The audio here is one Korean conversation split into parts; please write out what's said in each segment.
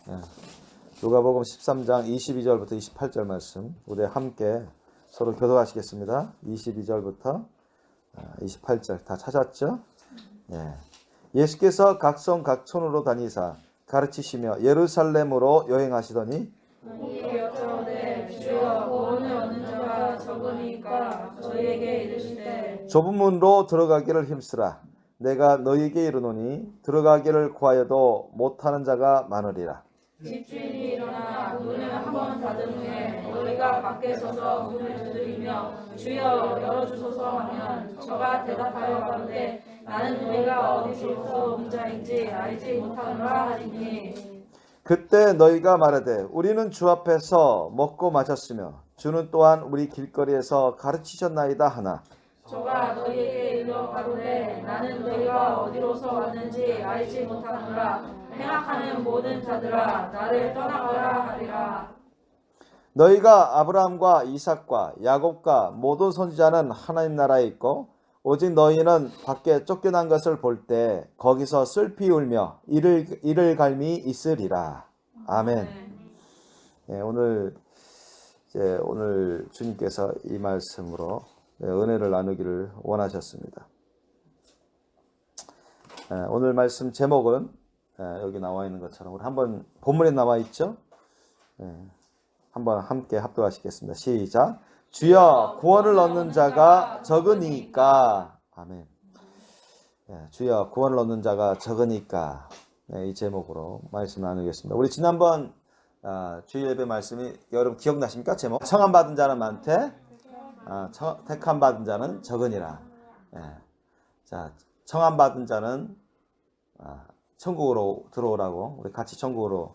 예. 누가복음 13장 22절부터 28절 말씀 우리 함께 서로 교독하시겠습니다. 22절부터 28절 다 찾았죠? 예. 예수께서 각성 각촌으로 다니사 가르치시며 예루살렘으로 여행하시더니 이에 여짜오되 주여 구원을 얻는 자가 적으니까 저희에게 이르시되 좁은 문으로 들어가기를 힘쓰라. 내가 너희에게 이르노니 들어가기를 구하여도 못하는 자가 많으리라. 집주인이 일어나 문을 한 번 닫은 후에 너희가 밖에 서서 문을 두드리며 주여 열어주소서 하면 저가 대답하여 가로되 나는 너희가 어디서부터 온 자인지 알지 못하노라 하리니 그때 너희가 말하되 우리는 주 앞에서 먹고 마셨으며 주는 또한 우리 길거리에서 가르치셨나이다 하나 저가 너희에게 일러 가로되 나는 너희가 어디로서 왔는지 알지 못하노라 행악하는 모든 자들아 나를 떠나가라 하리라. 너희가 아브라함과 이삭과 야곱과 모든 선지자는 하나님 나라에 있고 오직 너희는 밖에 쫓겨난 것을 볼 때 거기서 슬피 울며 이를 갈미 있으리라. 아멘. 예, 오늘 주님께서 이 말씀으로 은혜를 나누기를 원하셨습니다. 오늘 말씀 제목은 여기 나와 있는 것처럼 우리 한번 본문에 나와 있죠? 한번 함께 합독하시겠습니다. 시작. 주여 구원을 얻는 자가 적으니까. 아멘. 주여 구원을 얻는 자가 적으니까. 이 제목으로 말씀 나누겠습니다. 우리 지난번 주일 예배 말씀이 여러분 기억나십니까? 제목. 청함 받은 자는 많되 택함 받은 자는 적으니라. 자, 청함 받은 자는 천국으로 들어오라고 우리 같이 천국에서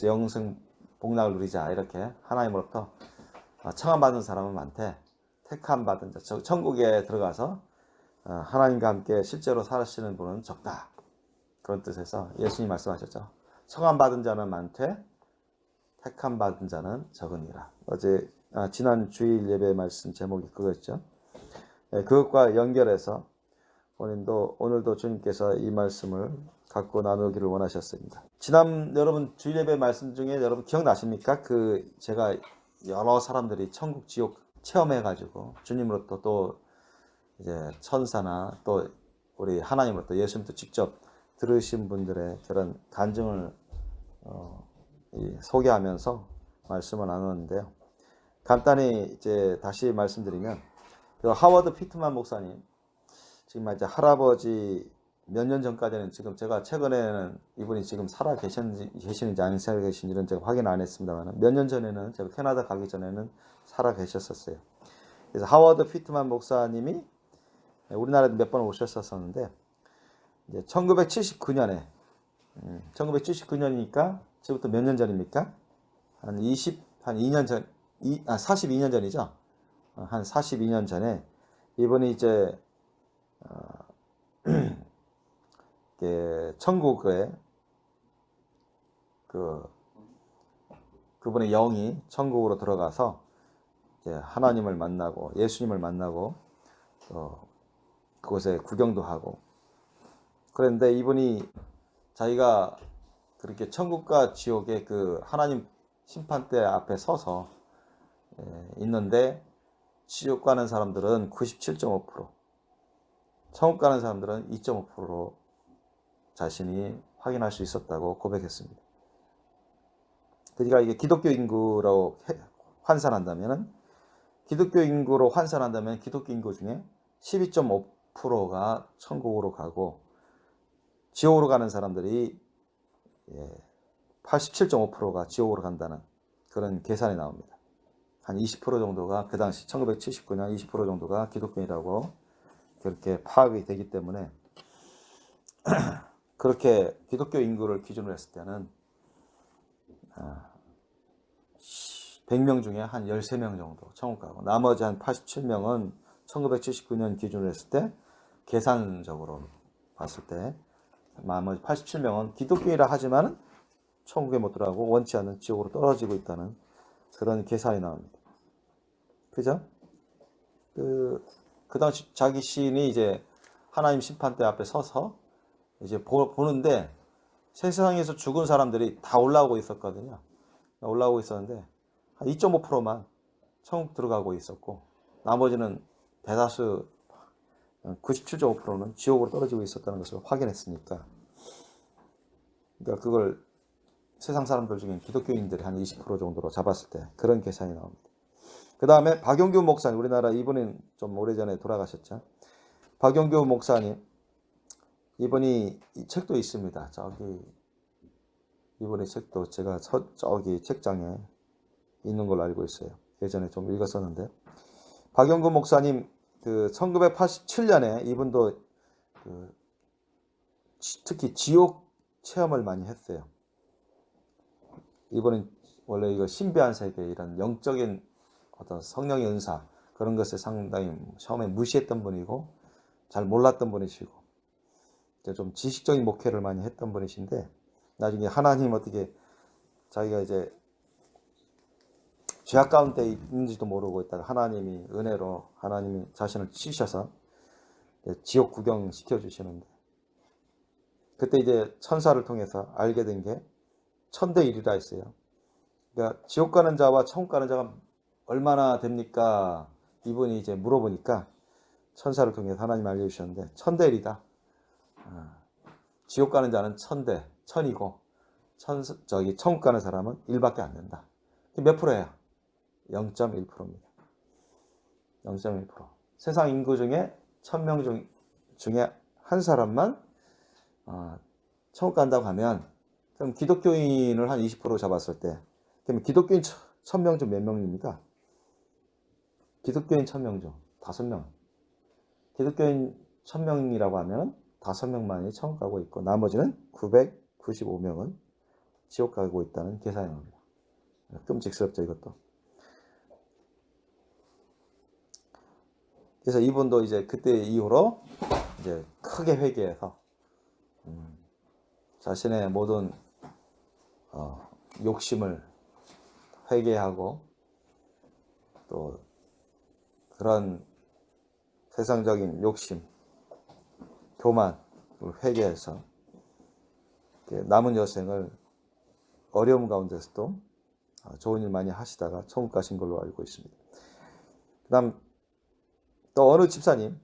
영생 복락을 누리자 이렇게 하나님으로부터 청함 받은 사람은 많대. 택함 받은 자 천국에 들어가서 하나님과 함께 실제로 사시는 분은 적다. 그런 뜻에서 예수님이 말씀하셨죠. 청함 받은 자는 많되 택함 받은 자는 적으니라. 지난 주일 예배 말씀 제목이 그거였죠. 그것과 연결해서 오늘도 주님께서 이 말씀을 갖고 나누기를 원하셨습니다. 여러분 주일 예배 말씀 중에 여러분 기억나십니까? 제가 여러 사람들이 천국 지옥 체험해가지고 주님으로부터 또 이제 천사나 또 우리 하나님으로부터 예수님도 직접 들으신 분들의 그런 간증을 소개하면서 말씀을 나누는데요. 간단히 이제 다시 말씀드리면 하워드 피트만 목사님 지금 이제 할아버지 몇 년 전까지는 지금 제가 최근에는 이분이 지금 살아 계시는지 안 살아 계신지는 제가 확인 안 했습니다만 몇 년 전에는 제가 캐나다 가기 전에는 살아 계셨었어요. 그래서 하워드 피트만 목사님이 우리나라에 몇 번 오셨었는데 이제 1979년에 1979년이니까 지금부터 몇 년 전입니까? 한 2년 전, 42년 전이죠. 한 42년 전에 이분이 이제 천국에 그분의 영이 천국으로 들어가서 이제 하나님을 만나고 예수님을 만나고 그곳에 구경도 하고 그런데 이분이 자기가 그렇게 천국과 지옥의 그 하나님 심판대 앞에 서서 있는데 지옥 가는 사람들은 97.5%, 천국 가는 사람들은 2.5%로 자신이 확인할 수 있었다고 고백했습니다. 그러니까 이게 기독교 인구로 환산한다면 기독교 인구로 환산한다면 기독교 인구 중에 12.5%가 천국으로 가고 지옥으로 가는 사람들이 87.5%가 지옥으로 간다는 그런 계산이 나옵니다. 한 20% 정도가 그 당시 1979년 20% 정도가 기독교인이라고 그렇게 파악이 되기 때문에 그렇게 기독교 인구를 기준으로 했을 때는 100명 중에 한 13명 정도 천국 가고 나머지 한 87명은 1979년 기준으로 했을 때 계산적으로 봤을 때 나머지 87명은 기독교인이라 하지만 천국에 못 들어가고 원치 않는 지옥으로 떨어지고 있다는 그런 계산이 나옵니다. 그죠? 그 당시 자기 시인이 이제 하나님 심판대 앞에 서서 이제 보는데 세상에서 죽은 사람들이 다 올라오고 있었거든요. 올라오고 있었는데 한 2.5%만 천국 들어가고 있었고 나머지는 대다수 97.5%는 지옥으로 떨어지고 있었다는 것을 확인했으니까, 그러니까 그걸 세상 사람들 중에 기독교인들이 한 20% 정도로 잡았을 때 그런 계산이 나옵니다. 그 다음에 박용규 목사님, 우리나라 이분은 좀 오래전에 돌아가셨죠. 박용규 목사님, 이분이 이 책도 있습니다. 저기 이분의 책도 제가 저기 책장에 있는 걸로 알고 있어요. 예전에 좀 읽었었는데, 박용규 목사님 그 1987년에 이분도 그 특히 지옥 체험을 많이 했어요. 이분은 원래 이거 신비한 세계, 이런 영적인 어떤 성령의 은사, 그런 것을 상당히 처음에 무시했던 분이고 잘 몰랐던 분이시고 좀 지식적인 목회를 많이 했던 분이신데, 나중에 하나님 어떻게 자기가 이제 죄악 가운데 있는지도 모르고 있다가 하나님이 은혜로 하나님이 자신을 치셔서 지옥 구경 시켜주시는데, 그때 이제 천사를 통해서 알게 된 게 천대 1이라 했어요. 그러니까 지옥 가는 자와 천국 가는 자가 얼마나 됩니까? 이분이 이제 물어보니까 천사를 통해서 하나님 알려주셨는데 천대 1이다. 지옥 가는 자는 천이고 천국 가는 사람은 1밖에 안 된다. 몇 프로예요? 0.1%입니다. 0.1%. 세상 인구 중에 1000명 중에 한 사람만 천국 간다고 하면, 그럼 기독교인을 한 20% 잡았을 때, 그럼 기독교인 1000명 중 몇 명입니까? 기독교인 1000명 중 5명. 기독교인 1000명이라고 하면 5명만이 천국 가고 있고 나머지는 995명은 지옥 가고 있다는 계산이 나옵니다. 끔찍스럽죠, 이것도. 그래서 이분도 이제 그때 이후로 이제 크게 회개해서 자신의 모든 욕심을 회개하고, 또 그런 세상적인 욕심, 교만을 회개해서 남은 여생을 어려움 가운데서도 좋은 일 많이 하시다가 천국 가신 걸로 알고 있습니다. 그 다음 또 어느 집사님,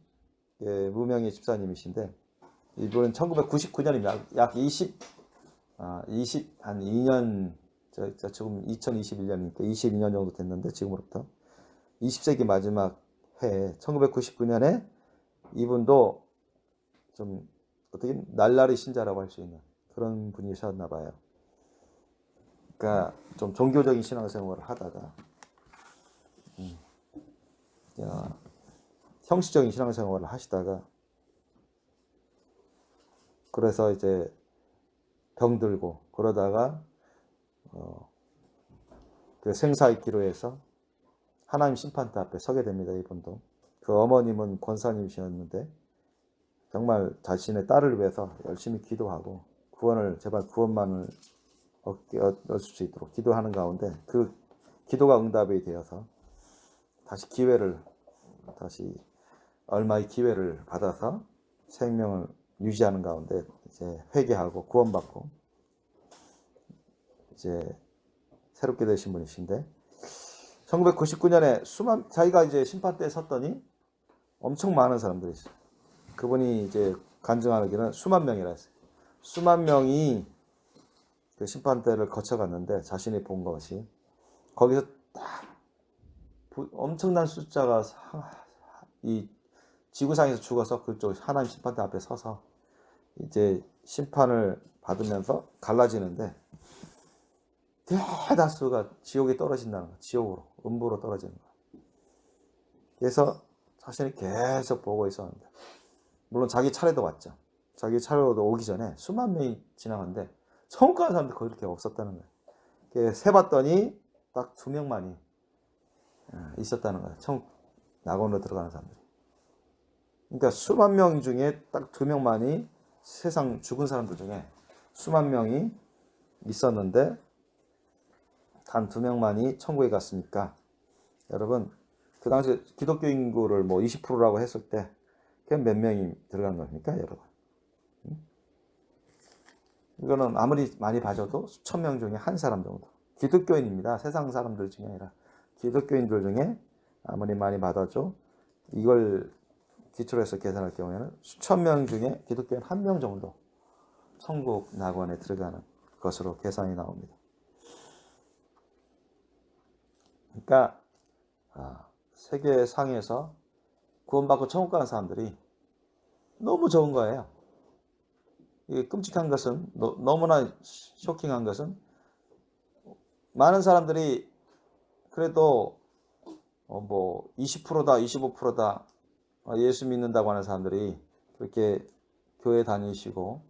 무명의 집사님이신데, 이분은 1999년입니다. 약 한 2년, 지금 2021년이니까 22년 정도 됐는데, 지금으로부터 20세기 마지막 해에 1999년에 이분도 좀 어떻게 날라리 신자라고 할 수 있는 그런 분이셨나 봐요. 그러니까 좀 종교적인 신앙생활을 하다가 형식적인 신앙생활을 하시다가, 그래서 이제 병들고 그러다가 그 생사의 기로에서 하나님 심판대 앞에 서게 됩니다. 이분도. 그 어머님은 권사님이셨는데 정말 자신의 딸을 위해서 열심히 기도하고 제발 구원만을 얻을 수 있도록 기도하는 가운데, 그 기도가 응답이 되어서 다시 얼마의 기회를 받아서 생명을 유지하는 가운데 이제 회개하고 구원받고 이제 새롭게 되신 분이신데, 1999년에 자기가 이제 심판대에 섰더니 엄청 많은 사람들이 있어요. 그분이 이제 간증하기는 수만 명이라 했어요. 수만 명이 그 심판대를 거쳐갔는데 자신이 본 것이, 거기서 딱 엄청난 숫자가 이 지구상에서 죽어서 그쪽 하나님 심판대 앞에 서서 이제 심판을 받으면서 갈라지는데, 대다수가 지옥에 떨어진다는 거야. 지옥으로, 음부로 떨어지는 거야. 그래서 자신이 계속 보고 있었는데, 물론 자기 차례도 왔죠. 자기 차례도 오기 전에 수만 명이 지나갔는데 천국 가는 사람들 거의 그렇게 없었다는 거예요. 세봤더니 딱 2명만이 있었다는 거예요. 천국 낙원으로 들어가는 사람들이. 그러니까 수만 명 중에 딱 2명만이, 세상 죽은 사람들 중에 수만 명이 있었는데 단 2명만이 천국에 갔으니까, 여러분 그 당시 기독교 인구를 뭐 20%라고 했을 때 그럼 몇 명이 들어간 겁니까, 여러분? 이거는 아무리 많이 봐줘도 수천 명 중에 한 사람 정도. 기독교인입니다. 세상 사람들 중에 아니라 기독교인들 중에 아무리 많이 받아줘 이걸 기초로 해서 계산할 경우에는 수천 명 중에 기독교인 한 명 정도 천국 낙원에 들어가는 것으로 계산이 나옵니다. 그러니까 세계상에서 구원받고 천국 가는 사람들이 너무 적은 거예요. 이게 끔찍한 것은 너무나 쇼킹한 것은 많은 사람들이 그래도 뭐 20%다 25%다 예수 믿는다고 하는 사람들이 그렇게 교회 다니시고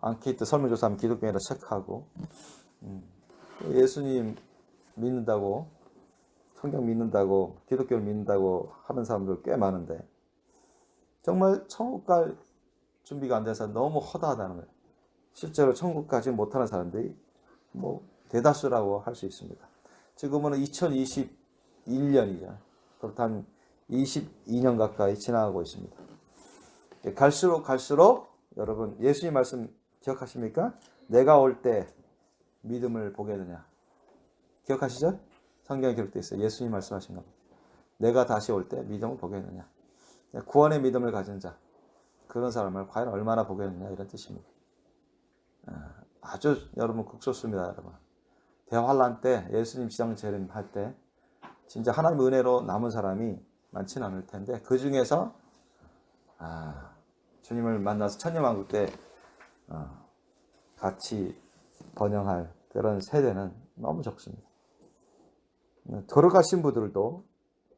앙케이트 설문조사하면 기독교인이라 체크하고 예수님 믿는다고 성경 믿는다고 기독교를 믿는다고 하는 사람들 꽤 많은데 정말 천국 갈 준비가 안 돼서 너무 허다하다는 거예요. 실제로 천국 가지 못하는 사람들이 뭐 대다수라고 할 수 있습니다. 지금은 2021년이죠. 그렇다면 22년 가까이 지나가고 있습니다. 갈수록 여러분 예수님 말씀 기억하십니까? 내가 올 때 믿음을 보게 되냐. 기억하시죠? 성경에 기록되어 있어요. 예수님 말씀하신 겁니다. 내가 다시 올 때 믿음을 보게 되냐. 구원의 믿음을 가진 자 그런 사람을 과연 얼마나 보게 되냐 이런 뜻입니다. 아주 여러분 극소수입니다. 여러분. 대환란 때 예수님 시장 재림할 때 진짜 하나님의 은혜로 남은 사람이 많지는 않을 텐데 그 중에서 주님을 만나서 천년왕국 때 같이 번영할 그런 세대는 너무 적습니다. 거룩하신 분들도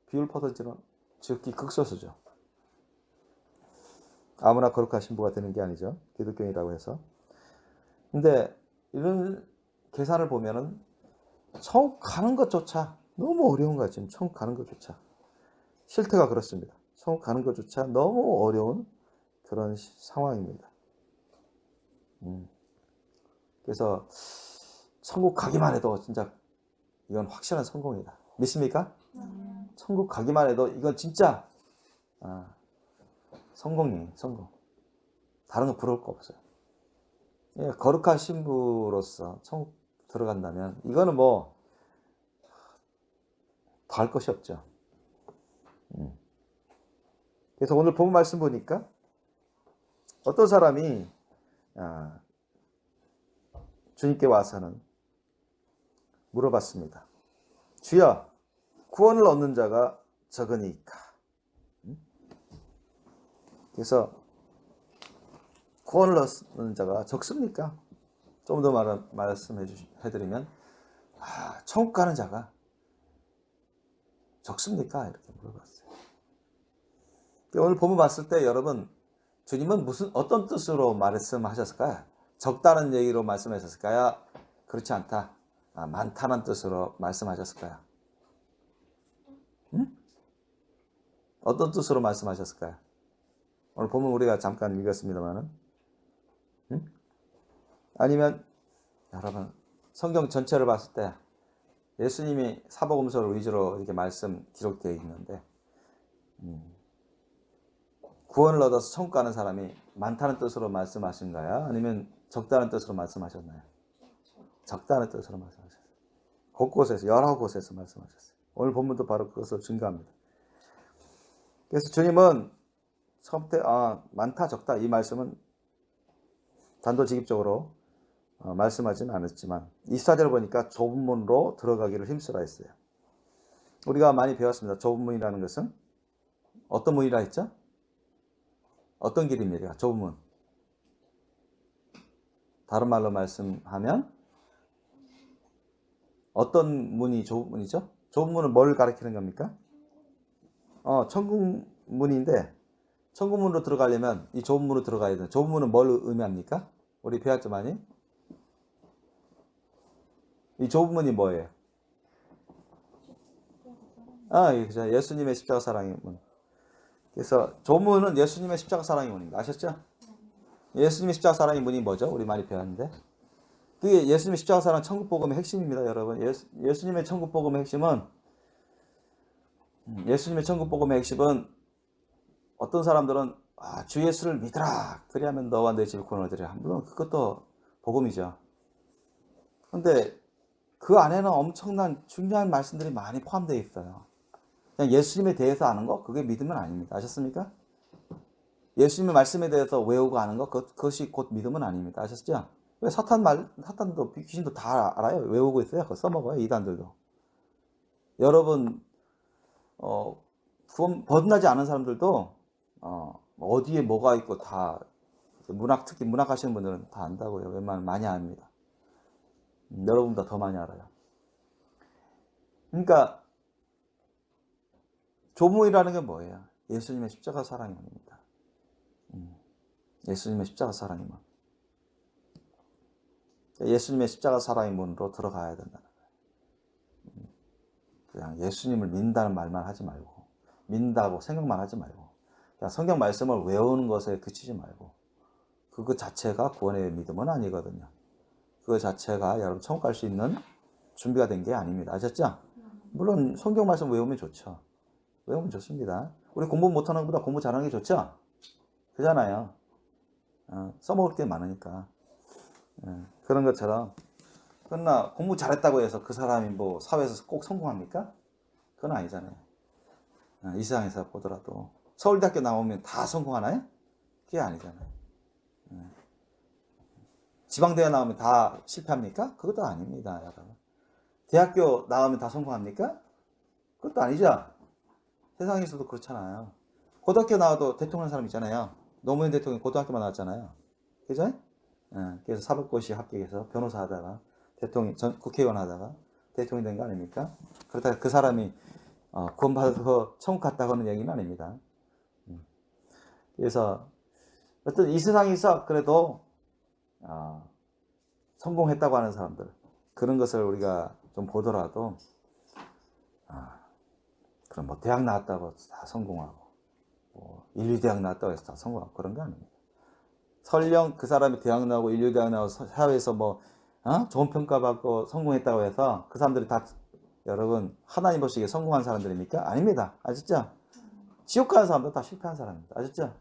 비율 퍼센트는 적기 극소수죠. 아무나 거룩한 신부가 되는 게 아니죠. 기독교인이라고 해서. 근데 이런 계산을 보면은 천국 가는 것조차 너무 어려운 거야. 지금 천국 가는 것조차. 실태가 그렇습니다. 천국 가는 것조차 너무 어려운 그런 상황입니다. 그래서 천국 가기만 해도 진짜 이건 확실한 성공이다. 믿습니까? 천국 가기만 해도 이건 진짜 성공이에요. 성공. 다른 거 부러울 거 없어요. 예, 거룩한 신부로서 천국 들어간다면 이거는 뭐 더 할 것이 없죠. 그래서 오늘 본 말씀 보니까 어떤 사람이 주님께 와서는 물어봤습니다. 주여, 구원을 얻는 자가 적으니까. 그래서 구원을 얻는 자가 적습니까? 좀 더 말씀해드리면 천국 가는 자가 적습니까? 이렇게 물어봤어요. 오늘 본문 봤을 때 여러분 주님은 어떤 뜻으로 말씀하셨을까요? 적다는 얘기로 말씀하셨을까요? 그렇지 않다. 많다는 뜻으로 말씀하셨을까요? 어떤 뜻으로 말씀하셨을까요? 오늘 본문 우리가 잠깐 읽었습니다만은 아니면 여러분 성경 전체를 봤을 때 예수님이 사복음서를 위주로 이렇게 말씀 기록되어 있는데 구원을 얻어서 천국 가는 사람이 많다는 뜻으로 말씀하신가요? 아니면 적다는 뜻으로 말씀하셨나요? 적다는 뜻으로 말씀하셨어요. 곳곳에서 여러 곳에서 말씀하셨어요. 오늘 본문도 바로 그것을 증거합니다. 그래서 주님은 처음부터 많다 적다 이 말씀은 단도직입적으로 말씀하지는 않았지만 24절을 보니까 좁은 문으로 들어가기를 힘쓰라 했어요. 우리가 많이 배웠습니다. 좁은 문이라는 것은 어떤 문이라 했죠? 어떤 길입니까? 좁은 문. 다른 말로 말씀하면 어떤 문이 좁은 문이죠? 좁은 문은 뭘 가리키는 겁니까? 천국 문인데 천국 문으로 들어가려면 이 좁은 문으로 들어가야 돼요. 좁은 문은 뭘 의미합니까? 우리 배웠죠 많이? 이 좁은 문이 뭐예요? 그죠. 예수님의 십자가 사랑의 문. 그래서 좁은 문은 예수님의 십자가 사랑의 문입니다. 아셨죠? 예수님의 십자가 사랑의 문이 뭐죠? 우리 많이 배웠는데. 그게 예수님의 십자가 사랑 천국 복음의 핵심입니다, 여러분. 예수님의 천국 복음의 핵심은 어떤 사람들은 주 예수를 믿으라. 그리하면 너와 내 집이 구원을 얻으리라. 물론 그것도 복음이죠. 근데 그 안에는 엄청난 중요한 말씀들이 많이 포함되어 있어요. 그냥 예수님에 대해서 아는 거 그게 믿음은 아닙니다. 아셨습니까? 예수님의 말씀에 대해서 외우고 아는 거 그것이 곧 믿음은 아닙니다. 아셨죠? 왜 사탄도 귀신도 다 알아요. 외우고 있어요. 그거 써먹어요. 이단들도. 여러분 구원 벗어나지 않은 사람들도 어디에 뭐가 있고 다 특히 문학 하시는 분들은 다 안다고요. 웬만하면 많이 압니다. 여러분보다 더 많이 알아요. 그러니까 조문이라는 게 뭐예요? 예수님의 십자가 사랑입니다. 예수님의 십자가 사랑이면 예수님의 십자가 사랑의 문으로 들어가야 된다는 거예요. 그냥 예수님을 믿는다는 말만 하지 말고 믿는다고 생각만 하지 말고 그냥 성경 말씀을 외우는 것에 그치지 말고 그거 자체가 구원의 믿음은 아니거든요. 그거 자체가 여러분 천국 갈 수 있는 준비가 된 게 아닙니다. 아셨죠? 물론 성경 말씀 외우면 좋죠. 외우면 좋습니다. 우리 공부 못하는 것보다 공부 잘하는 게 좋죠? 그잖아요. 써먹을 게 많으니까. 그런 것처럼 그러나 공부 잘했다고 해서 그 사람이 뭐 사회에서 꼭 성공합니까? 그건 아니잖아요. 이 세상에서 보더라도 서울대학교 나오면 다 성공하나요? 그게 아니잖아요. 지방대학 나오면 다 실패합니까? 그것도 아닙니다. 여러분. 대학교 나오면 다 성공합니까? 그것도 아니죠. 세상에서도 그렇잖아요. 고등학교 나와도 대통령 사람 있잖아요. 노무현 대통령이 고등학교만 나왔잖아요. 그죠? 그래서 사법고시 합격해서 변호사 하다가 국회의원 하다가 대통령이 된 거 아닙니까? 그렇다가 그 사람이 구원받아서 천국 갔다고 하는 얘기는 아닙니다. 그래서 어떤 이 세상에서 그래도 성공했다고 하는 사람들 그런 것을 우리가 좀 보더라도 그럼 뭐 대학 나왔다고 다 성공하고 인류대학 나왔다고 해서 다 성공하고 그런 게 아닙니다. 설령 그 사람이 대학 나오고 인류대학 나와서 사회에서 뭐 좋은 평가받고 성공했다고 해서 그 사람들이 다 여러분 하나님 보시기에 성공한 사람들입니까? 아닙니다. 아셨죠? 지옥 가는 사람들 다 실패한 사람입니다. 아셨죠?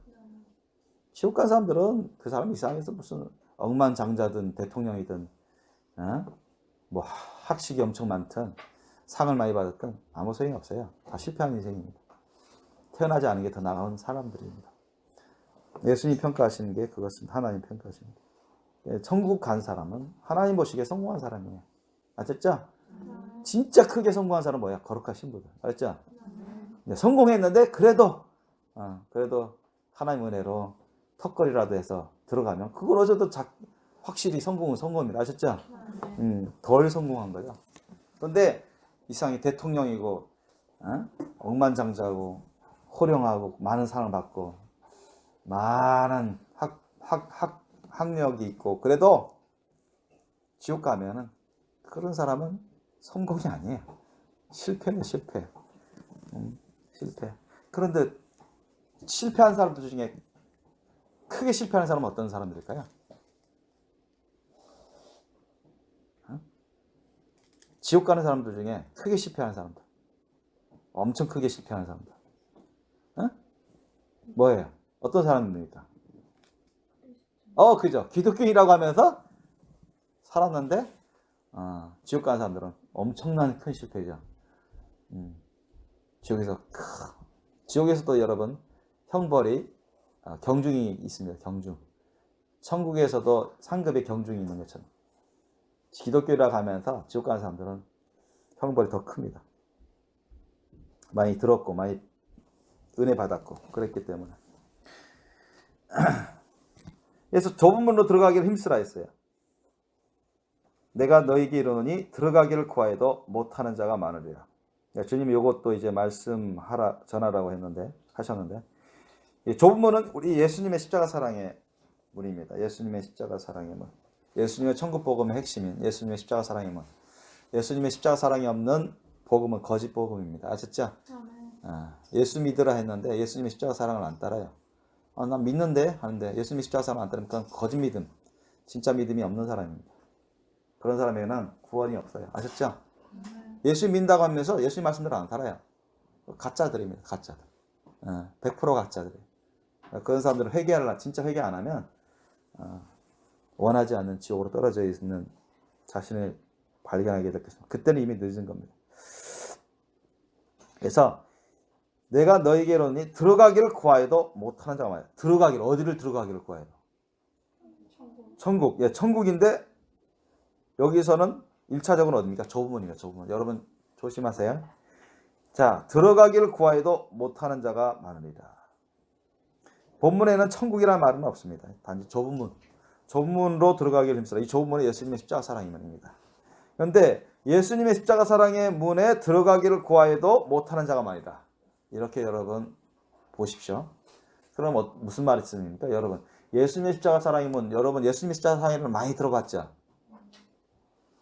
지옥 가는 사람들은 그 사람 이상해서 무슨 억만장자든 대통령이든 뭐 학식이 엄청 많든 상을 많이 받았든 아무 소용이 없어요. 다 실패한 인생입니다. 태어나지 않은 게 더 나은 사람들입니다. 예수님 평가하시는 게 그것은 하나님 평가하십니다. 천국 간 사람은 하나님 보시기에 성공한 사람이에요. 아셨죠? 진짜 크게 성공한 사람은 뭐야? 거룩한 신부들. 알았죠? 성공했는데 그래도 하나님 은혜로 턱걸이라도 해서 들어가면 그걸 어제도 확실히 성공은 성공입니다. 아셨죠? 덜 성공한 거죠. 그런데 이상이 대통령이고 억만장자고 호령하고 많은 상을 받고 많은 학력이 있고 그래도 지옥 가면은 그런 사람은 성공이 아니에요. 실패네 실패. 실패. 그런데 실패한 사람들 중에 크게 실패하는 사람은 어떤 사람들일까요? 지옥 가는 사람들 중에 크게 실패하는 사람들. 엄청 크게 실패하는 사람들. 뭐예요? 어떤 사람입니까? 그죠. 기독교인이라고 하면서 살았는데 지옥 가는 사람들은 엄청난 큰 실패죠. 지옥에서도 여러분 형벌이 경중이 있습니다. 경중. 천국에서도 상급의 경중이 있는 것처럼 기독교라고 하면서 지옥 가는 사람들은 형벌이 더 큽니다. 많이 들었고 많이 은혜 받았고 그랬기 때문에. 그래서 좁은 문으로 들어가기를 힘쓰라 했어요. 내가 너에게 이르노니 들어가기를 구하여도 못하는 자가 많으리라. 주님이 이것도 이제 전하라고 하셨는데 좁은 문은 우리 예수님의 십자가 사랑의 문입니다. 예수님의 십자가 사랑의 문. 예수님의 천국 복음의 핵심인 예수님의 십자가 사랑의 문. 예수님의 십자가 사랑이 없는 복음은 거짓 복음입니다. 아셨죠? 예수 믿으라 했는데 예수님의 십자가 사랑을 안 따라요. 난 믿는데 하는데 예수님의 십자가 사랑을 안 따르면 그건 거짓 믿음, 진짜 믿음이 없는 사람입니다. 그런 사람에게는 구원이 없어요. 아셨죠? 예수 믿는다고 하면서 예수님 말씀대로 안 따라요. 가짜들입니다. 가짜들. 100% 가짜들이에요. 그런 사람들은 진짜 회개 안 하면 원하지 않는 지옥으로 떨어져 있는 자신을 발견하게 될 것입니다. 그때는 이미 늦은 겁니다. 그래서 내가 너에게로니 들어가기를 구하여도 못하는 자가 많아요. 어디를 들어가기를 구하여도. 천국. 예, 천국인데 여기서는 1차적으로 어딥니까? 좁은문입니다. 좁은문. 여러분 조심하세요. 자, 들어가기를 구하여도 못하는 자가 많으리라. 본문에는 천국이라는 말은 없습니다. 단지 좁은 문. 좁은 문으로 들어가기를 힘쓰라. 이 좁은 문은 예수님의 십자가 사랑의 문입니다. 그런데 예수님의 십자가 사랑의 문에 들어가기를 구하여도 못하는 자가 많으리라. 이렇게 여러분 보십시오. 그럼 무슨 말씀입니까? 여러분 예수님의 십자가 사랑의 문, 여러분 예수님의 십자가 사랑의 문 많이 들어봤죠?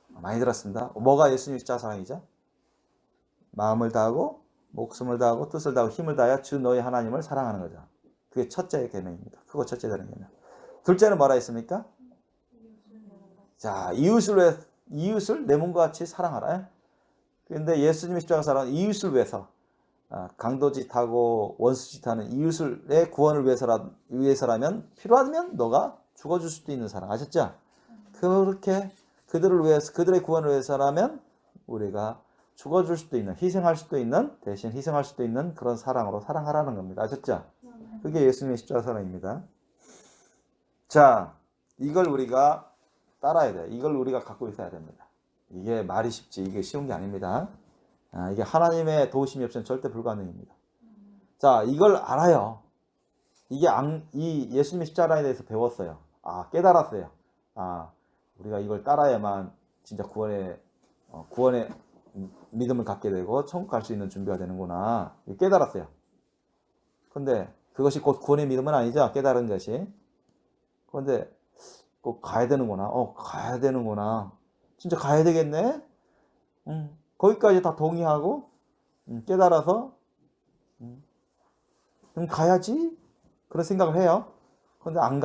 많이 들었습니다. 뭐가 예수님의 십자가 사랑이죠? 마음을 다하고 목숨을 다하고 뜻을 다하고 힘을 다하여 주 너희 하나님을 사랑하는 거죠. 그게 첫째 계명입니다. 그거 첫째 되는 계명. 둘째는 뭐라 했습니까? 자, 이웃을 내 몸과 같이 사랑하라. 그런데 예수님의 십자가 사랑은 이웃을 위해서 강도짓하고 원수짓하는 이웃의 구원을 위해서라면 필요하면 너가 죽어줄 수도 있는 사랑. 아셨죠? 그렇게 그들을 위해서, 그들의 구원을 위해서라면 우리가 죽어줄 수도 있는, 희생할 수도 있는, 대신 희생할 수도 있는 그런 사랑으로 사랑하라는 겁니다. 아셨죠? 그게 예수님의 십자가 사랑입니다. 자, 이걸 우리가 따라야 돼요. 이걸 우리가 갖고 있어야 됩니다. 이게 말이 쉽지, 이게 쉬운 게 아닙니다. 이게 하나님의 도우심이 없으면 절대 불가능입니다. 자, 이걸 알아요. 이 예수님의 십자가에 대해서 배웠어요. 깨달았어요. 우리가 이걸 따라야만 진짜 구원의 믿음을 갖게 되고 천국 갈 수 있는 준비가 되는구나. 깨달았어요. 근데 그것이 곧 구원의 믿음은 아니죠. 깨달은 것이. 그런데 꼭 가야 되는구나. 가야 되는구나. 진짜 가야 되겠네. 거기까지 다 동의하고 깨달아서 가야지. 그런 생각을 해요. 그런데 안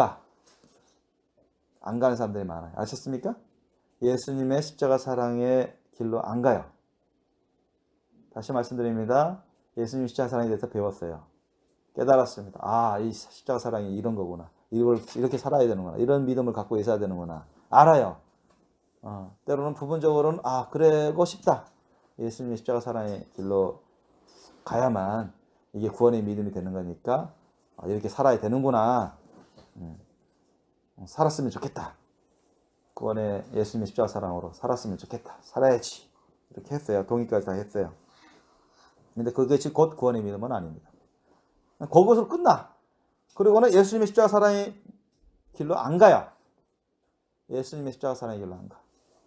가는 사람들이 많아요. 아셨습니까? 예수님의 십자가 사랑의 길로 안 가요. 다시 말씀드립니다. 예수님 십자가 사랑에 대해서 배웠어요. 깨달았습니다. 이 십자가 사랑이 이런 거구나. 이렇게 살아야 되는구나. 이런 믿음을 갖고 있어야 되는구나. 알아요. 때로는 부분적으로는 그러고 싶다. 예수님의 십자가 사랑의 길로 가야만 이게 구원의 믿음이 되는 거니까 이렇게 살아야 되는구나. 살았으면 좋겠다. 구원의 예수님의 십자가 사랑으로 살았으면 좋겠다. 살아야지. 이렇게 했어요. 동의까지 다 했어요. 근데 그것이 곧 구원의 믿음은 아닙니다. 그것으로 끝나. 그리고는 예수님의 십자가 사랑의 길로 안 가요. 예수님의 십자가 사랑의 길로 안 가.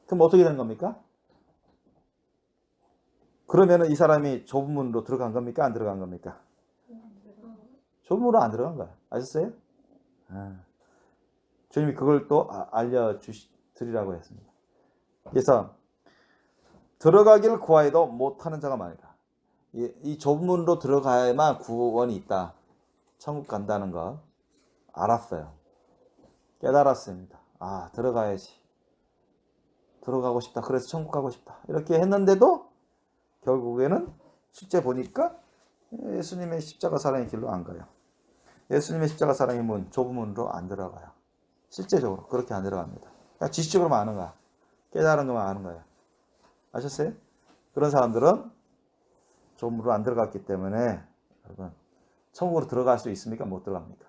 그럼 어떻게 되는 겁니까? 그러면은 이 사람이 좁은 문으로 들어간 겁니까? 안 들어간 겁니까? 좁은 문으로 안 들어간 거야. 아셨어요? 주님이 그걸 또 알려드리라고 했습니다. 그래서 들어가기를 구하여도 못하는 자가 많으리라. 이 좁은 문으로 들어가야만 구원이 있다. 천국 간다는 거 알았어요. 깨달았습니다. 들어가야지. 들어가고 싶다. 그래서 천국 가고 싶다. 이렇게 했는데도 결국에는 실제 보니까 예수님의 십자가 사랑의 길로 안 가요. 예수님의 십자가 사랑의 문, 좁은 문으로 안 들어가요. 실제적으로 그렇게 안 들어갑니다. 그냥 지식적으로만 아는 거야. 깨달은 것만 아는 거예요. 아셨어요? 그런 사람들은 좁은 문으로 안 들어갔기 때문에 여러분 천국으로 들어갈 수 있습니까? 못 들어갑니까?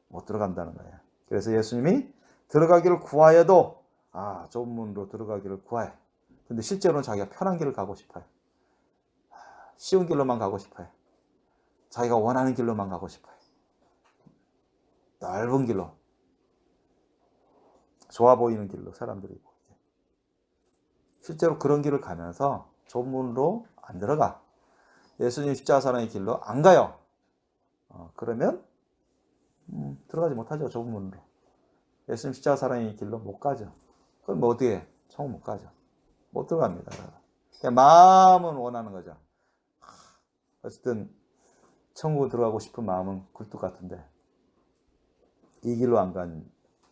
못 들어간다는 거예요. 그래서 예수님이 들어가기를 구하여도 좁은 문으로 들어가기를 구해. 근데 실제로는 자기가 편한 길을 가고 싶어요. 쉬운 길로만 가고 싶어요. 자기가 원하는 길로만 가고 싶어요. 넓은 길로. 좋아 보이는 길로 사람들이. 실제로 그런 길을 가면서 좁은 문으로 안 들어가. 예수님 십자가 사랑의 길로 안 가요. 그러면 들어가지 못하죠. 좁은 문으로. 예수님 십자가 사랑의 길로 못 가죠. 그럼 뭐 어떻게 해? 천국 못 가죠. 못 들어갑니다. 그냥 마음은 원하는 거죠. 어쨌든 천국을 들어가고 싶은 마음은 굴뚝 같은데 이 길로 안 간,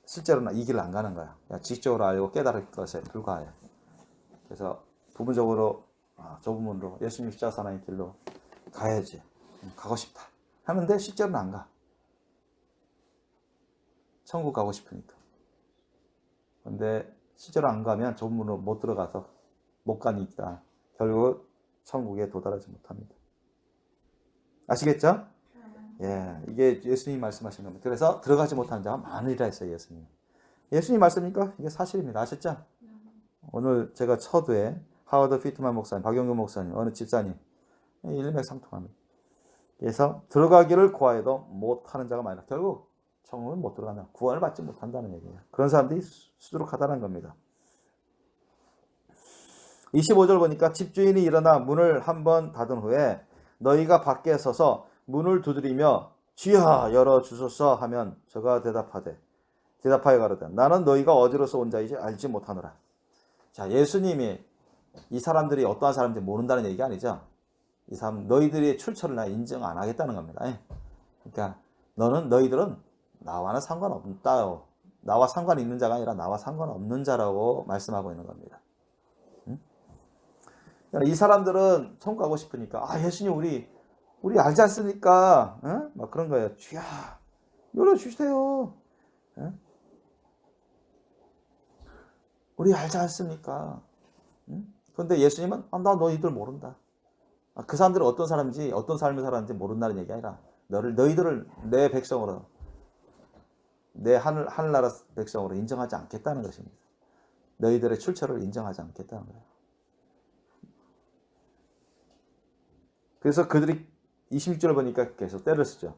실제로는 이 길로 안 가는 거야. 그냥 지식적으로 알고 깨달을 것에 불과해요. 그래서 부분적으로 좁은 문으로 예수님 십자가 사랑의 길로 가야지. 가고 싶다. 하는데 실제로는 안 가. 천국 가고 싶으니까. 근데 실제로 안 가면 좁은 문으로 못 들어가서 못 가니까 결국 천국에 도달하지 못합니다. 아시겠죠? 예, 이게 예수님이 말씀하신 겁니다. 그래서 들어가지 못하는 자가 많으리라 했어요, 예수님. 예수님 말씀이니까 이게 사실입니다. 아셨죠? 오늘 제가 처두에 하워드 피트만 목사님, 박영규 목사님, 어느 집사님 일맥상통합니다. 그래서 들어가기를 구하여도 못하는 자가 많으라. 결국 천국은 못 들어간다. 구원을 받지 못한다는 얘기예요. 그런 사람들이 수두룩하다는 겁니다. 25절 보니까 집주인이 일어나 문을 한번 닫은 후에 너희가 밖에 서서 문을 두드리며 주여 열어주소서 하면 저가 대답하여 가로되 나는 너희가 어디로서 온 자인지 알지 못하노라. 자, 예수님이 이 사람들이 어떠한 사람인지 모른다는 얘기가 아니죠. 이 사람 너희들의 출처를 나 인정 안 하겠다는 겁니다. 그러니까 너희들은 나와는 상관없다. 나와 상관 있는 자가 아니라 나와 상관없는 자라고 말씀하고 있는 겁니다. 이 사람들은 천국 가고 싶으니까 예수님 우리 알지 않습니까? 막 그런 거예요. 주야 열어주세요. 우리 알지 않습니까? 그런데 예수님은 나 너희들 모른다. 그 사람들은 어떤 사람인지 어떤 삶을 살았는지 모른다는 얘기 아니라 너희들을 내 백성으로 내 하늘나라 백성으로 인정하지 않겠다는 것입니다. 너희들의 출처를 인정하지 않겠다는 거예요. 그래서 그들이 26절을 보니까 계속 때를 쓰죠.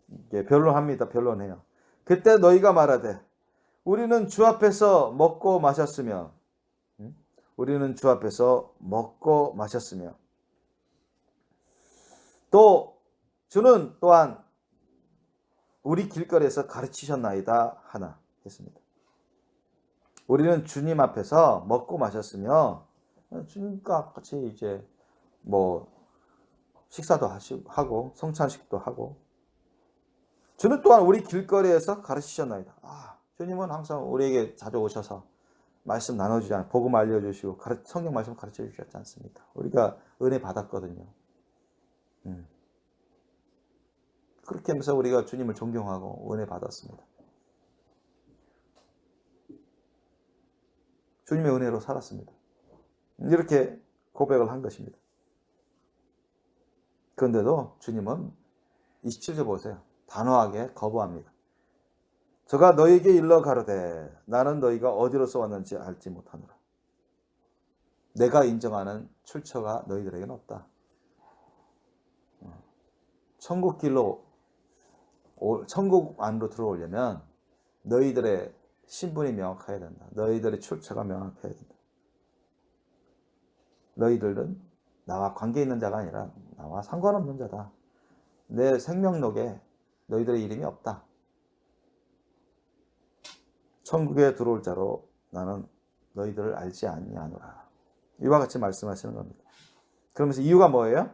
이게 변론합니다. 변론해요. 그때 너희가 말하되 우리는 주 앞에서 먹고 마셨으며 또 주는 또한 우리 길거리에서 가르치셨나이다 하나 했습니다. 우리는 주님 앞에서 먹고 마셨으며 주님과 같이 이제 식사도 하고 성찬식도 하고 주는 또한 우리 길거리에서 가르치셨나이다. 주님은 항상 우리에게 자주 오셔서 말씀 나눠주잖아요. 복음 알려주시고 성경 말씀 가르쳐 주셨지 않습니까? 우리가 은혜 받았거든요. 그렇게 하면서 우리가 주님을 존경하고 은혜 받았습니다. 주님의 은혜로 살았습니다. 이렇게 고백을 한 것입니다. 그런데도 주님은 27절 보세요. 단호하게 거부합니다. 저가 너희에게 일러 가로되 나는 너희가 어디로서 왔는지 알지 못하노라. 내가 인정하는 출처가 너희들에게는 없다. 천국 안으로 들어오려면 너희들의 신분이 명확해야 된다. 너희들의 출처가 명확해야 된다. 너희들은 나와 관계 있는 자가 아니라 나와 상관없는 자다. 내 생명록에 너희들의 이름이 없다. 천국에 들어올 자로 나는 너희들을 알지 아니하노라. 이와 같이 말씀하시는 겁니다. 그러면서 이유가 뭐예요?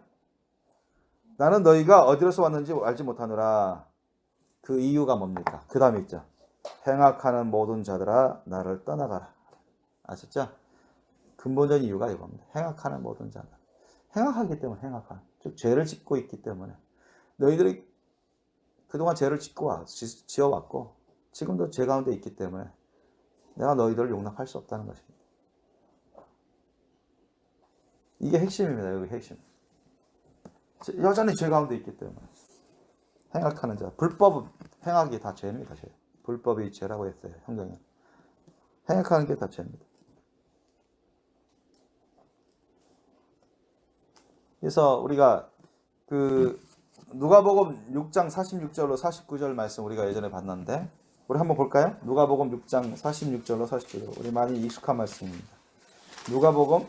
나는 너희가 어디로서 왔는지 알지 못하노라. 그 이유가 뭡니까? 그 다음에 있죠. 행악하는 모든 자들아 나를 떠나가라. 아셨죠? 근본적인 이유가 이겁니다. 행악하는 모든 자들. 행악하기 때문에 행악한. 즉 죄를 짓고 있기 때문에. 너희들이 그동안 죄를 지어왔고 지금도 죄 가운데 있기 때문에 내가 너희들을 용납할 수 없다는 것입니다. 이게 핵심입니다. 여기 핵심. 여전히 죄 가운데 있기 때문에 행악하는 자. 불법 행악이 다 죄입니다. 죄. 불법이 죄라고 했어요. 성경에. 행악하는 게 다 죄입니다. 그래서 우리가 누가복음 6장 46절로 49절 말씀 우리가 예전에 봤는데 우리 한번 볼까요? 누가복음 6장 46절로 49절. 우리 많이 익숙한 말씀입니다. 누가복음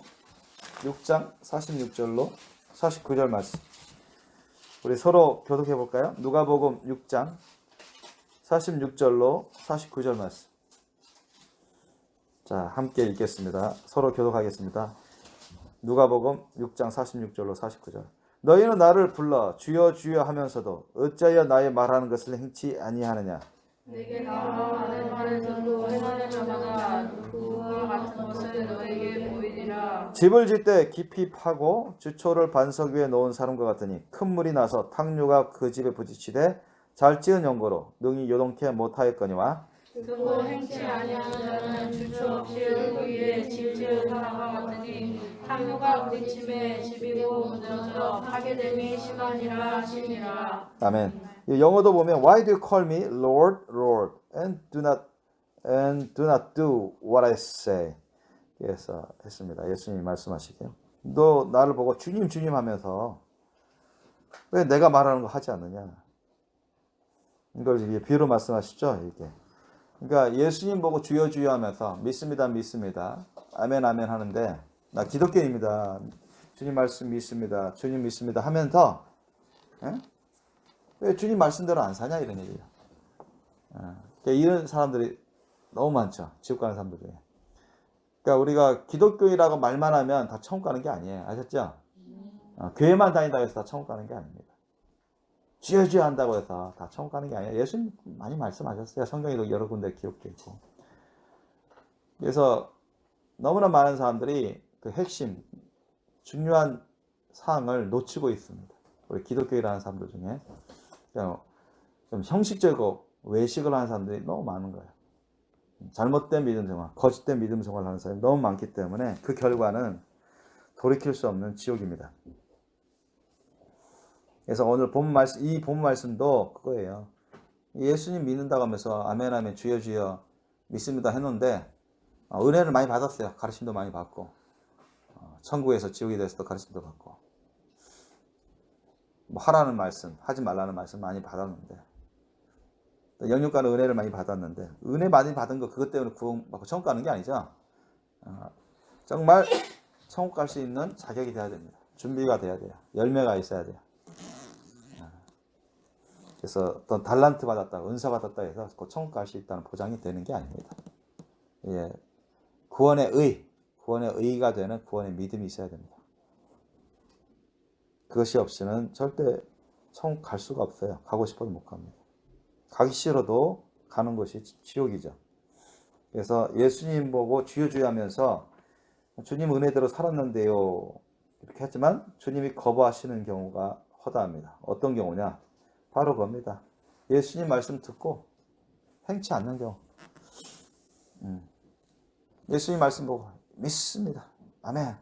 6장 46절로 49절 말씀. 우리 서로 교독해 볼까요? 누가복음 6장 46절로 49절 말씀. 자, 함께 읽겠습니다. 서로 교독하겠습니다. 누가복음 6장 46절로 49절. 너희는 나를 불러 주여 주여 하면서도 어찌하여 나의 말하는 것을 행치 아니하느냐. 내게 나와 내 말을 듣고 행하는 자마다 그와 같은 것을 너에게 보이리라. 집을 짓되 깊이 파고 주초를 반석 위에 놓은 사람과 같으니 큰 물이 나서 탕류가 그 집에 부딪히되 잘 지은 연고로 능히 요동케 못하였거니와 듣고 행치 아니하는 자는 주저 없이 울고 위에 집 지은 사람과 같으니 탐욕과 부딪힘에 집이고 무너져 파괴됨이 심하니라 하시니라. 아멘. 이 영어도 보면 Why do you call me Lord, Lord, and do not do what I say? 그래서 했습니다. 예수님이 말씀하시게요. 너 나를 보고 주님 주님 하면서 왜 내가 말하는 거 하지 않느냐? 이걸 이제 비유로 말씀하시죠. 이게. 그러니까 예수님 보고 주여 주여 하면서 믿습니다 믿습니다 아멘 아멘 하는데 나 기독교인입니다. 주님 말씀 믿습니다. 주님 믿습니다 하면서 왜 주님 말씀대로 안 사냐 이런 얘기예요. 그러니까 이런 사람들이 너무 많죠. 지옥 가는 사람들 중에. 그러니까 우리가 기독교인이라고 말만 하면 다 천국 가는 게 아니에요. 아셨죠? 교회만 다닌다고 해서 다 천국 가는 게 아닙니다. 주여 주여 한다고 해서 다 천국 가는 게 아니에요. 예수님 많이 말씀하셨어요. 성경에도 여러 군데 기록되어 있고. 그래서 너무나 많은 사람들이 그 핵심, 중요한 사항을 놓치고 있습니다. 우리 기독교인이라는 사람들 중에 좀 형식적이고 외식을 하는 사람들이 너무 많은 거예요. 잘못된 믿음 생활, 거짓된 믿음 생활을 하는 사람이 너무 많기 때문에 그 결과는 돌이킬 수 없는 지옥입니다. 그래서 오늘 이 본 말씀도 그거예요. 예수님 믿는다고 하면서 아멘 아멘 주여 주여 믿습니다 했는데 은혜를 많이 받았어요. 가르침도 많이 받고 천국에서 지옥에 대해서도 가르침도 받고 뭐 하라는 말씀 하지 말라는 말씀 많이 받았는데 영육간의 은혜를 많이 받았는데 은혜 많이 받은 거 그것 때문에 구원받고 천국 가는 게 아니죠. 정말 천국 갈 수 있는 자격이 돼야 됩니다. 준비가 돼야 돼요. 열매가 있어야 돼요. 그래서 어떤 달란트 받았다, 은사 받았다 해서 곧 천국 갈 수 있다는 보장이 되는 게 아닙니다. 예, 구원의 의가 되는 구원의 믿음이 있어야 됩니다. 그것이 없이는 절대 천국 갈 수가 없어요. 가고 싶어도 못 갑니다. 가기 싫어도 가는 것이 지옥이죠. 그래서 예수님 보고 주여 주여 하면서 주님 은혜대로 살았는데요. 이렇게 하지만 주님이 거부하시는 경우가 허다합니다. 어떤 경우냐? 바로 겁니다. 예수님 말씀 듣고 행치 않는 경우. 예수님 말씀 보고 믿습니다. 아멘.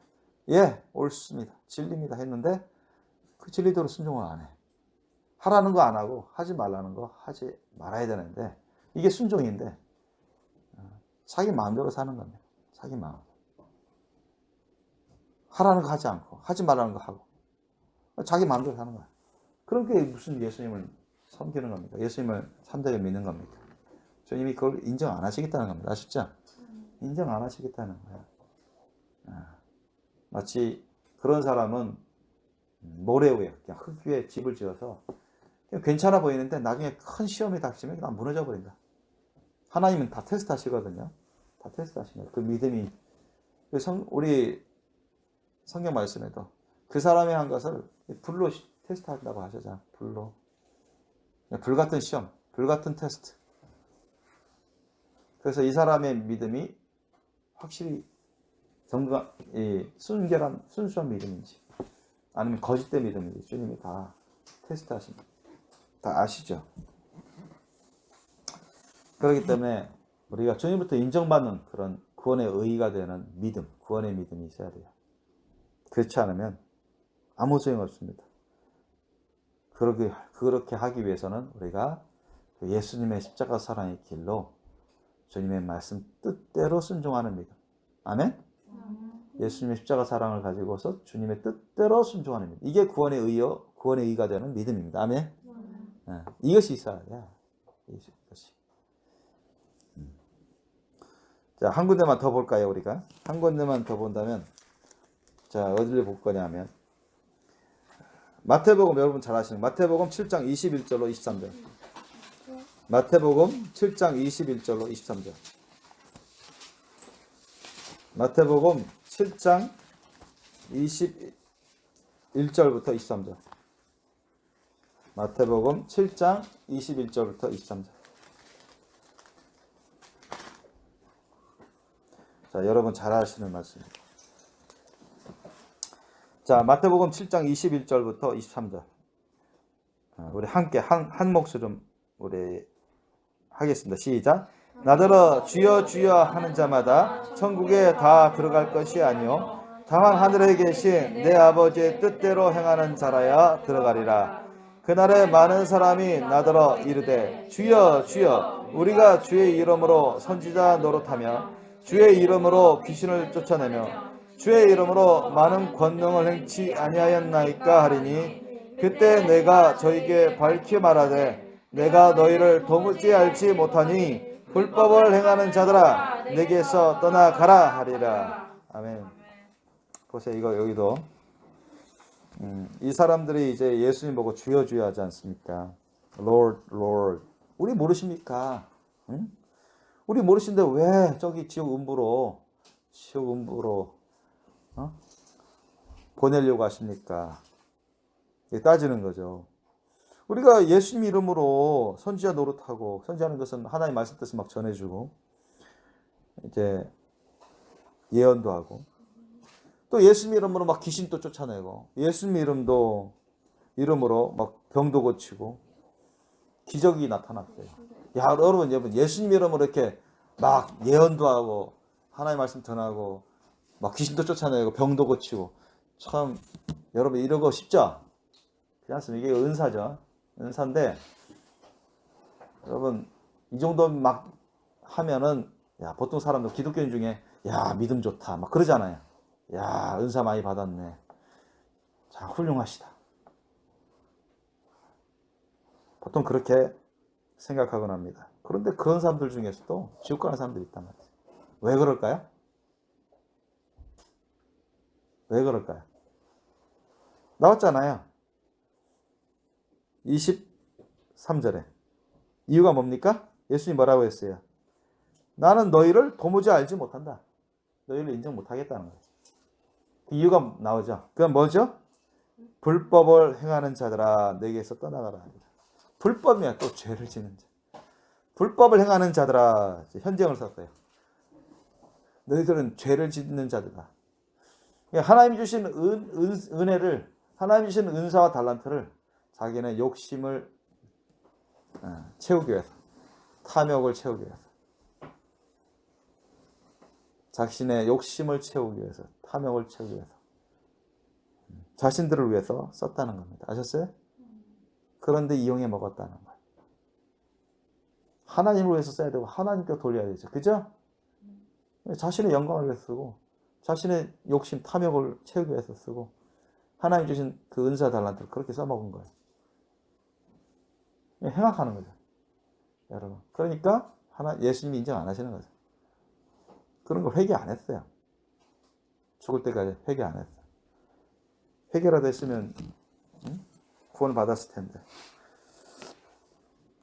예, 옳습니다. 진리입니다. 했는데 그 진리대로 순종을 안 해. 하라는 거 안 하고 하지 말라는 거 하지 말아야 되는데 이게 순종인데 자기 마음대로 사는 겁니다. 자기 마음. 하라는 거 하지 않고 하지 말라는 거 하고 자기 마음대로 사는 거야. 그런 게 무슨 예수님을 섬기는 겁니까? 예수님을 참되게 믿는 겁니까? 주님이 그걸 인정 안 하시겠다는 겁니다. 아시죠? 인정 안 하시겠다는 거야. 마치 그런 사람은 모래 위에 그냥 흙 위에 집을 지어서 그냥 괜찮아 보이는데 나중에 큰 시험이 닥치면 그냥 무너져 버린다. 하나님은 다 테스트 하시거든요. 다 테스트 하시는 그 믿음이 우리 성경 말씀에도 그 사람이 한 것을 불로 테스트한다고 하시잖아. 불로. 불같은 시험, 불같은 테스트. 그래서 이 사람의 믿음이 확실히 순수한 믿음인지 아니면 거짓된 믿음인지 주님이 다 테스트하십니다. 다 아시죠? 그렇기 때문에 우리가 주님부터 인정받는 그런 구원의 의의가 되는 믿음, 구원의 믿음이 있어야 돼요. 그렇지 않으면 아무 소용 없습니다. 그렇게 하기 위해서는 우리가 예수님의 십자가 사랑의 길로 주님의 말씀 뜻대로 순종하는 믿음. 아멘? 예수님의 십자가 사랑을 가지고서 주님의 뜻대로 순종하는 믿음. 이게 구원의 의가 되는 믿음입니다. 아멘? 이것이 있어야 돼요. 이것이. 자, 한 군데만 더 볼까요, 우리가? 한 군데만 더 본다면, 자, 어디를 볼 거냐면, 마태복음, 여러분 잘 아시는 마태복음 7장 21절로 23절. 마태복음 7장 21절로 23절. 마태복음 7장 21절부터 23절. 마태복음 7장 21절부터 23절. 자, 여러분 잘 아시는 말씀입니다. 자, 마태복음 7장 21절부터 23절. 우리 함께 한 목소리 우리 하겠습니다. 시작. 나더러 주여 주여 하는 자마다 천국에 다 들어갈 것이 아니요 다만 하늘에 계신 내 아버지의 뜻대로 행하는 자라야 들어가리라. 그날에 많은 사람이 나더러 이르되 주여 주여 우리가 주의 이름으로 선지자 노릇하며 주의 이름으로 귀신을 쫓아내며 주의 이름으로 많은 권능을 행치 아니하였나이까 하리니 그때 내가 저에게 밝히 말하되 내가 너희를 도무지 알지 못하니 불법을 행하는 자들아 내게서 떠나가라 하리라. 아멘. 보세요. 이거 여기도 이 사람들이 이제 예수님 보고 주여 주여 하지 않습니까? Lord, Lord. 우리 모르십니까? 응? 우리 모르시는데 왜 저기 지옥 음부로 보내려고 하십니까? 따지는 거죠. 우리가 예수님 이름으로 선지자 노릇하고, 선지하는 것은 하나님 말씀 뜻을 막 전해주고 이제 예언도 하고, 또 예수님 이름으로 막 귀신도 쫓아내고, 예수님 이름으로 막 병도 고치고 기적이 나타났대요. 야, 여러분 예수님 이름으로 이렇게 막 예언도 하고 하나님 말씀 전하고 막 귀신도 쫓아내고 병도 고치고, 참 여러분 이런 거 쉽죠? 그렇지 않습니까? 이게 은사죠. 은사인데 여러분 이 정도 막 하면은, 야, 보통 사람들 기독교인 중에 야, 믿음 좋다 막 그러잖아요. 야, 은사 많이 받았네. 자, 훌륭하시다. 보통 그렇게 생각하곤 합니다. 그런데 그런 사람들 중에서도 지옥 가는 사람들이 있단 말이에요. 왜 그럴까요? 왜 그럴까요? 나왔잖아요. 23절에. 이유가 뭡니까? 예수님 뭐라고 했어요? 나는 너희를 도무지 알지 못한다. 너희를 인정 못하겠다는 거예요. 그 이유가 나오죠. 그건 뭐죠? 불법을 행하는 자들아 내게서 떠나가라. 불법이야, 또 죄를 짓는 자. 불법을 행하는 자들아, 현재형을 썼어요. 너희들은 죄를 짓는 자들아. 하나님 주신 은혜를, 하나님 주신 은사와 달란트를 자기는 욕심을 채우기 위해서, 탐욕을 채우기 위해서, 자신의 욕심을 채우기 위해서, 탐욕을 채우기 위해서, 자신들을 위해서 썼다는 겁니다. 아셨어요? 그런데 이용해 먹었다는 거예요. 하나님을 위해서 써야 되고 하나님께 돌려야 되죠. 그죠? 자신의 영광을 위해서 쓰고 자신의 욕심, 탐욕을 채우기 위해서 쓰고 하나님 주신 그 은사 달란트를 그렇게 써먹은 거예요. 행악하는 거죠. 여러분. 그러니까 예수님이 인정 안 하시는 거죠. 그런 걸 회개 안 했어요. 죽을 때까지 회개 안 했어요. 회개라도 했으면 구원을 받았을 텐데.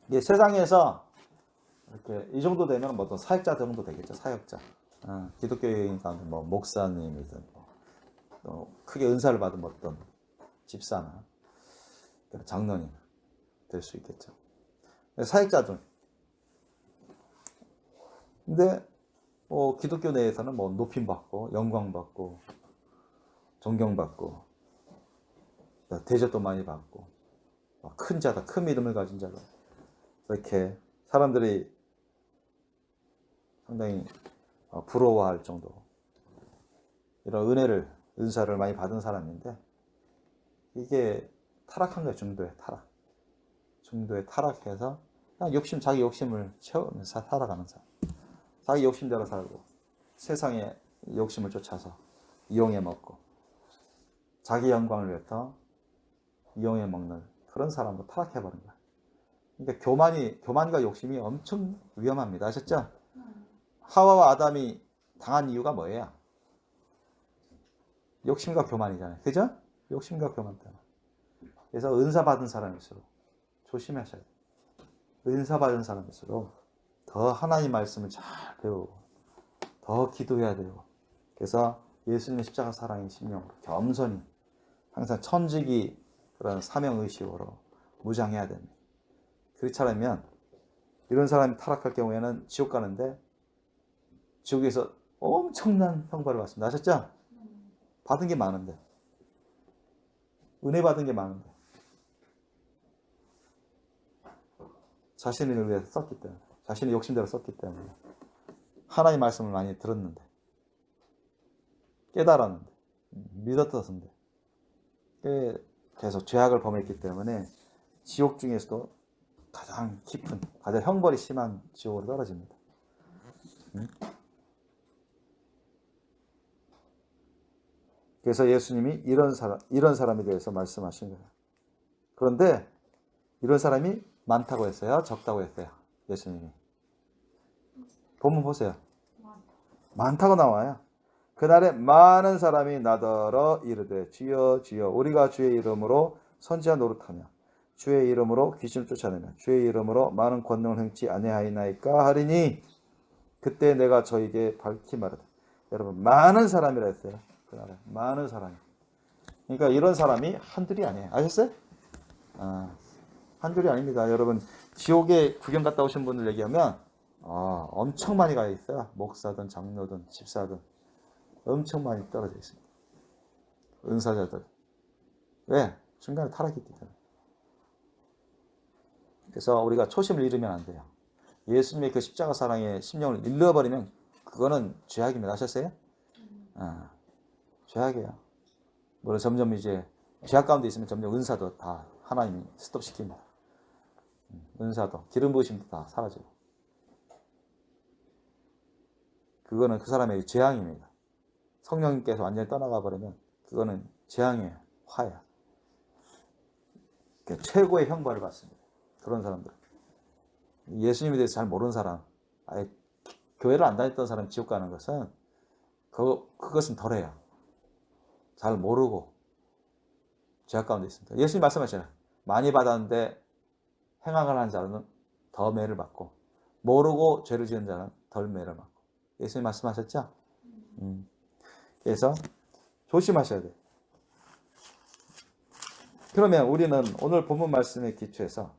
이게 세상에서 이렇게 이 정도 되면 뭐 어떤 사역자 정도 되겠죠. 사역자. 기독교인 가운데 뭐 목사님이든 또 크게 은사를 받은 어떤 집사나 장로님 될 수 있겠죠. 사역자들. 근데 뭐 기독교 내에서는 뭐 높임 받고 영광 받고 존경 받고 대접도 많이 받고 큰 자다, 큰 믿음을 가진 자다. 이렇게 사람들이 상당히 부러워할 정도 이런 은사를 많이 받은 사람인데 이게 타락한 거예요. 중도에 타락해서 그냥 자기 욕심을 채우면서 살아가는 사람. 자기 욕심대로 살고 세상의 욕심을 쫓아서 이용해 먹고 자기 영광을 위해서 이용해 먹는 그런 사람으로 타락해버린 거예요. 그러니까 교만과 욕심이 엄청 위험합니다. 아셨죠? 하와와 아담이 당한 이유가 뭐예요? 욕심과 교만이잖아요. 그죠? 욕심과 교만 때문에. 그래서 은사 받은 사람일수록 조심하셔야 돼요. 은사 받은 사람일수록 더 하나님 말씀을 잘 배우고 더 기도해야 되고, 그래서 예수님의 십자가 사랑의 심령으로 겸손히 항상 천직이 그런 사명의식으로 무장해야 됩니다. 그렇지 않으면 이런 사람이 타락할 경우에는 지옥 가는데 지옥에서 엄청난 형벌을 받습니다. 아셨죠? 받은 게 많은데, 은혜 받은 게 많은데 자신을 위해서 썼기 때문에, 자신의 욕심대로 썼기 때문에, 하나님 말씀을 많이 들었는데, 깨달았는데, 믿었었는데, 계속 죄악을 범했기 때문에 지옥 중에서도 가장 깊은, 가장 형벌이 심한 지옥으로 떨어집니다. 그래서 예수님이 이런 사람에 대해서 말씀하신 거예요. 그런데 이런 사람이 많다고 했어요? 적다고 했어요? 예수님이. 본문 보세요. 많다고 나와요. 그날에 많은 사람이 나더러 이르되 주여 주여 우리가 주의 이름으로 선지자 노릇하며 주의 이름으로 귀신을 쫓아내며 주의 이름으로 많은 권능을 행치 아니하이나이까 하리니 그때 내가 저에게 밝히 말하다. 여러분 많은 사람이라 했어요. 그날에 많은 사람이. 그러니까 이런 사람이 한둘이 아니에요. 아셨어요? 한둘이 아닙니다. 여러분 지옥에 구경 갔다 오신 분들 얘기하면 엄청 많이 가 있어요. 목사든 장로든 집사든 엄청 많이 떨어져 있습니다. 은사자들. 왜? 중간에 타락했기 때문에. 그래서 우리가 초심을 잃으면 안 돼요. 예수님의 그 십자가 사랑의 심령을 잃어버리면 그거는 죄악입니다. 아셨어요? 죄악이에요. 물론 점점 이제 죄악 가운데 있으면 점점 은사도 다 하나님이 스톱시킵니다. 은사도 기름 부으심도 다 사라지고. 그거는 그 사람의 재앙입니다. 성령님께서 완전히 떠나가 버리면 그거는 재앙이에요. 화야. 최고의 형벌을 받습니다. 그런 사람들. 예수님에 대해서 잘 모르는 사람, 아예 교회를 안 다녔던 사람 지옥 가는 것은 그것은 덜해요. 잘 모르고 죄악 가운데 있습니다. 예수님 말씀하시잖아요. 많이 받았는데 행악을 하는 자는 더 매를 받고 모르고 죄를 지은 자는 덜 매를 받고. 예수님 말씀하셨죠? 그래서 조심하셔야 돼요. 그러면 우리는 오늘 본문 말씀에 기초해서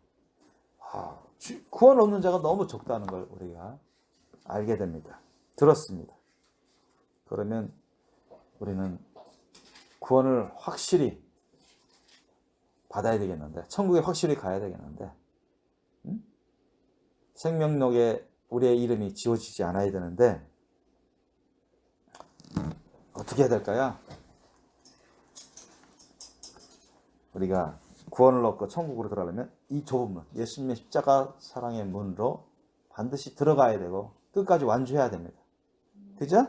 구원 얻는 자가 너무 적다는 걸 우리가 알게 됩니다. 들었습니다. 그러면 우리는 구원을 확실히 받아야 되겠는데, 천국에 확실히 가야 되겠는데, 생명록에 우리의 이름이 지워지지 않아야 되는데 어떻게 해야 될까요? 우리가 구원을 얻고 천국으로 들어가려면 이 좁은 문, 예수님의 십자가 사랑의 문으로 반드시 들어가야 되고 끝까지 완주해야 됩니다. 그죠?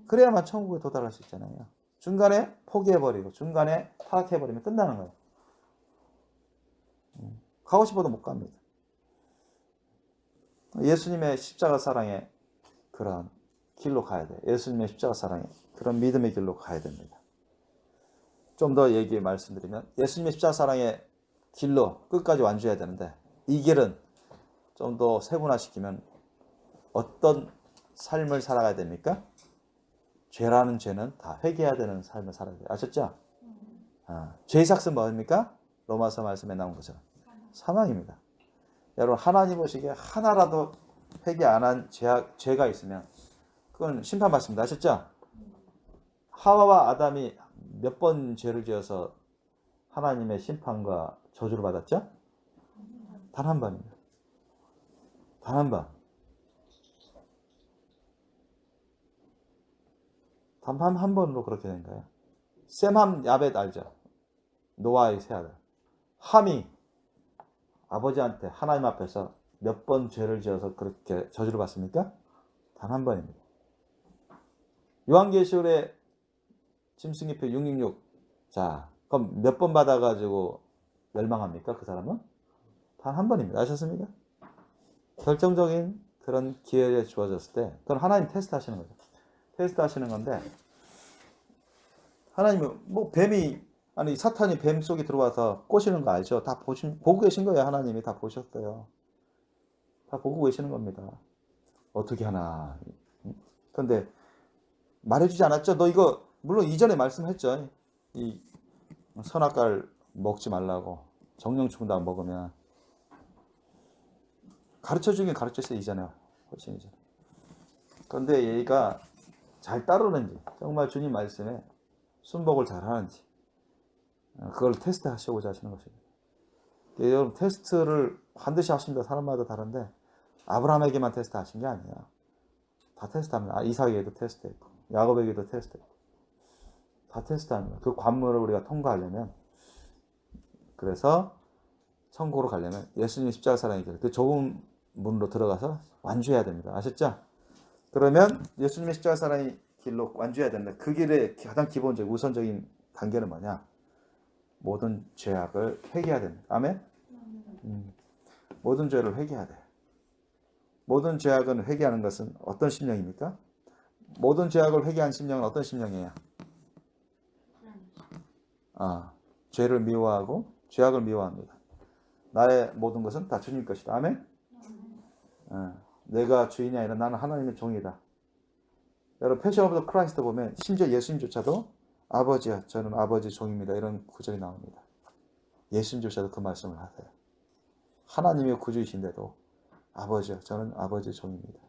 그래야만 천국에 도달할 수 있잖아요. 중간에 포기해버리고 중간에 타락해버리면 끝나는 거예요. 가고 싶어도 못 갑니다. 예수님의 십자가 사랑의 그런 길로 가야 돼요. 예수님의 십자가 사랑의 그런 믿음의 길로 가야 됩니다. 좀 더 말씀드리면 예수님의 십자가 사랑의 길로 끝까지 완주해야 되는데 이 길은 좀 더 세분화시키면 어떤 삶을 살아가야 됩니까? 죄라는 죄는 다 회개해야 되는 삶을 살아야 돼요. 아셨죠? 죄의 삭은 뭐입니까? 로마서 말씀에 나온 거죠. 사망입니다. 여러분 하나님 보시기에 하나라도 회개 안 한 죄가 있으면 그건 심판받습니다. 아셨죠? 하와와 아담이 몇 번 죄를 지어서 하나님의 심판과 저주를 받았죠? 단 한 번입니다. 단 한 번. 단 한 번으로 그렇게 된 거예요. 셈함 야벳 알죠? 노아의 세 아들. 함이 아버지한테 하나님 앞에서 몇 번 죄를 지어서 그렇게 저주를 받습니까? 단 한 번입니다. 요한계시록에 짐승기표 666. 자, 그럼 몇 번 받아가지고 멸망합니까? 그 사람은? 단 한 번입니다. 아셨습니까? 결정적인 그런 기회에 주어졌을 때, 그건 하나님 테스트 하시는 거죠. 테스트 하시는 건데, 하나님은, 사탄이 뱀 속에 들어와서 꼬시는 거 알죠? 다 보고 계신 거예요. 하나님이 다 보셨어요. 다 보고 계시는 겁니다. 어떻게 하나. 그런데 말해주지 않았죠? 너 이거, 물론 이전에 말씀했죠. 이 선악과를 먹지 말라고. 정령충다 먹으면. 가르쳐주긴 가르쳤어요. 이전에. 훨씬 이전에. 그런데 얘가 잘 따르는지, 정말 주님 말씀에 순복을 잘 하는지, 그걸 테스트 하시고자 하시는 것입니다. 여러분 테스트를 반드시 하십니다. 사람마다 다른데 아브라함에게만 테스트 하신 게 아니에요. 다 테스트합니다. 이삭에게도 테스트했고 야곱에게도 테스트했고 다 테스트합니다. 그 관문을 우리가 통과하려면 그래서 천국으로 가려면 예수님 십자가 사랑의 길 그 좁은 문으로 들어가서 완주해야 됩니다. 아셨죠? 그러면 예수님의 십자가 사랑의 길로 완주해야 된다. 그 길의 가장 기본적 우선적인 단계는 뭐냐? 모든 죄악을 회개해야 됩니다. 아멘? 모든 죄를 회개해야 돼. 모든 죄악은 회개하는 것은 어떤 심령입니까? 모든 죄악을 회개한 심령은 어떤 심령이에요? 죄를 미워하고 죄악을 미워합니다. 나의 모든 것은 다 주님 것이다. 아멘? 내가 주인이 아니라 나는 하나님의 종이다. 여러분 패션 오브 더 크라이스트 보면 심지어 예수님조차도 아버지야 저는 아버지 종입니다. 이런 구절이 나옵니다. 예수님조차도 그 말씀을 하세요. 하나님의 구주이신데도 아버지야 저는 아버지 종입니다.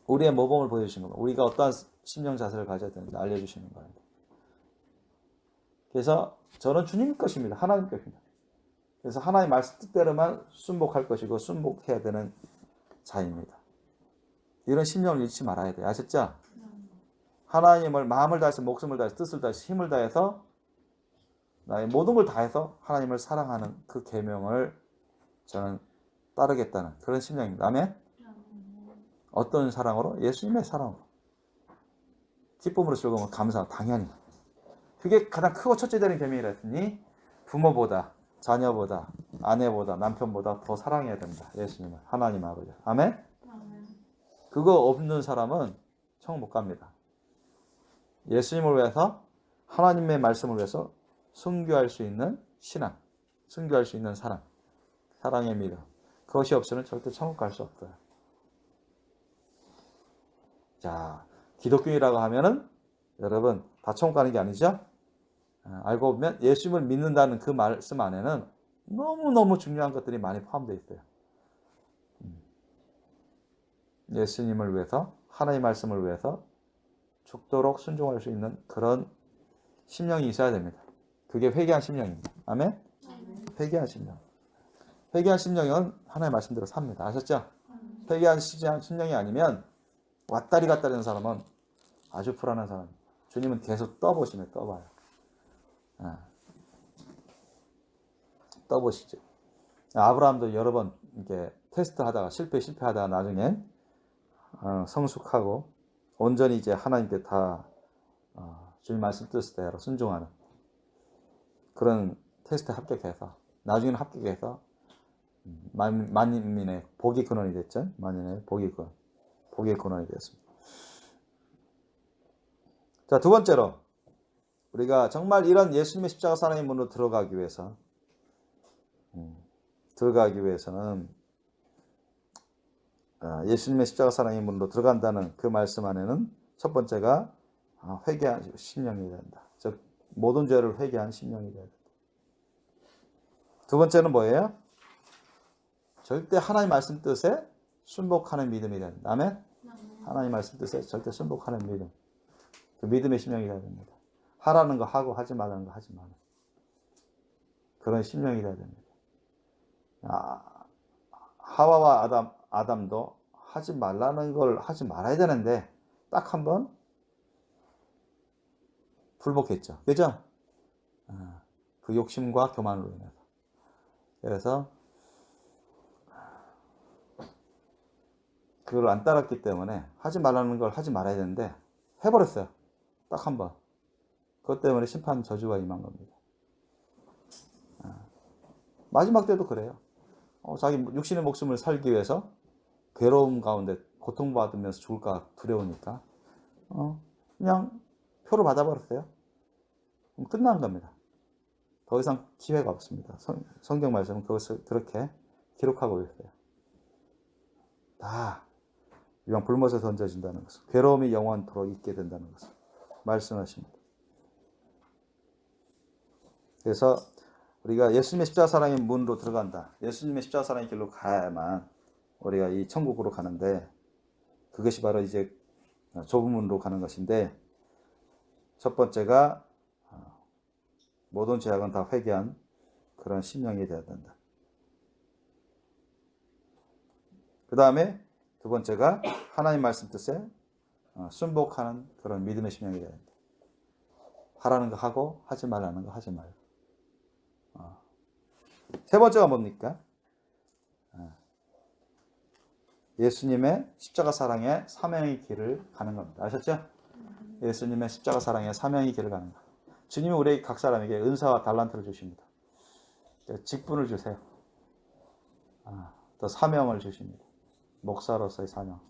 우리의 모범을 보여주시는 겁니다. 우리가 어떠한 심령 자세를 가져야 되는지 알려주시는 겁니다. 그래서 저는 주님 것입니다. 하나님 것입니다. 그래서 하나님 말씀 뜻대로만 순복할 것이고 순복해야 되는 자입니다. 이런 심령을 잃지 말아야 돼요. 아셨죠? 하나님을 마음을 다해서 목숨을 다해서 뜻을 다해서 힘을 다해서 나의 모든 걸 다해서 하나님을 사랑하는 그 계명을 저는 따르겠다는 그런 심령입니다. 아멘? 어떤 사랑으로? 예수님의 사랑으로. 기쁨으로 즐거움으로 감사 당연히. 그게 가장 크고 첫째 되는 계명이라 했으니 부모보다 자녀보다 아내보다 남편보다 더 사랑해야 된다. 예수님을 하나님 아버지. 아멘? 그거 없는 사람은 천국 못 갑니다. 예수님을 위해서 하나님의 말씀을 위해서 순교할 수 있는 신앙, 순교할 수 있는 사랑, 사랑의 믿음. 그것이 없으면 절대 천국 갈 수 없어요. 자, 기독교인이라고 하면은 여러분 다 천국 가는 게 아니죠? 알고 보면 예수님을 믿는다는 그 말씀 안에는 너무너무 중요한 것들이 많이 포함되어 있어요. 예수님을 위해서 하나님의 말씀을 위해서 죽도록 순종할 수 있는 그런 심령이 있어야 됩니다. 그게 회개한 심령입니다. 아멘? 회개한 심령. 회개한 심령은 하나님의 말씀대로 삽니다. 아셨죠? 회개한 심령이 아니면 왔다리 갔다리 하는 사람은 아주 불안한 사람입니다. 주님은 계속 떠보시면 떠봐요. 떠보시죠. 아브라함도 여러 번 이렇게 테스트하다가 실패하다가 나중에 성숙하고 온전히 이제 하나님께 다 주님 말씀 뜻대로 순종하는 그런 테스트에 합격해서 나중에는 합격해서 만민의 복의 근원이 됐죠. 만민의 복의 근원이 되었습니다. 자, 두 번째로 우리가 정말 이런 예수님의 십자가 사랑의 문으로 들어가기 위해서는 예수님의 십자가 사랑의 문으로 들어간다는 그 말씀 안에는 첫 번째가 회개한 심령이 된다. 즉 모든 죄를 회개한 심령이 된다. 두 번째는 뭐예요? 절대 하나님 말씀 뜻에 순복하는 믿음이 된다. 아멘? 하나님 말씀 뜻에 절대 순복하는 믿음. 그 믿음의 심령이 돼야 됩니다. 하라는 거 하고 하지 말라는 거 하지 마라. 그런 심령이 돼야 됩니다. 하와와 아담도 하지 말라는 걸 하지 말아야 되는데 딱 한 번 불복했죠. 그죠? 그 욕심과 교만으로 인해서. 그래서 그걸 안 따랐기 때문에 하지 말라는 걸 하지 말아야 되는데 해버렸어요. 딱 한 번. 그것 때문에 심판 저주가 임한 겁니다. 마지막 때도 그래요. 자기 육신의 목숨을 살기 위해서 괴로움 가운데 고통받으면서 죽을까 두려우니까 그냥 표를 받아버렸어요. 그럼 끝난 겁니다. 더 이상 기회가 없습니다. 성경 말씀은 그것을 그렇게 기록하고 있어요. 다 이왕 불못에 던져진다는 것을, 괴로움이 영원토록 있게 된다는 것을 말씀하십니다. 그래서 우리가 예수님의 십자가 사랑의 문으로 들어간다. 예수님의 십자가 사랑의 길로 가야만 우리가 이 천국으로 가는데, 그것이 바로 이제 좁은 문으로 가는 것인데, 첫 번째가 모든 죄악은 다 회개한 그런 심령이 되어야 된다. 그 다음에 두 번째가 하나님 말씀 뜻에 순복하는 그런 믿음의 심령이 되어야 된다. 하라는 거 하고 하지 말라는 거 하지 말고. 세 번째가 뭡니까? 예수님의 십자가 사랑의 사명의 길을 가는 겁니다. 아셨죠? 예수님의 십자가 사랑의 사명의 길을 가는 것. 주님이 우리 각 사람에게 은사와 달란트를 주십니다. 직분을 주세요. 또 사명을 주십니다. 목사로서의 사명,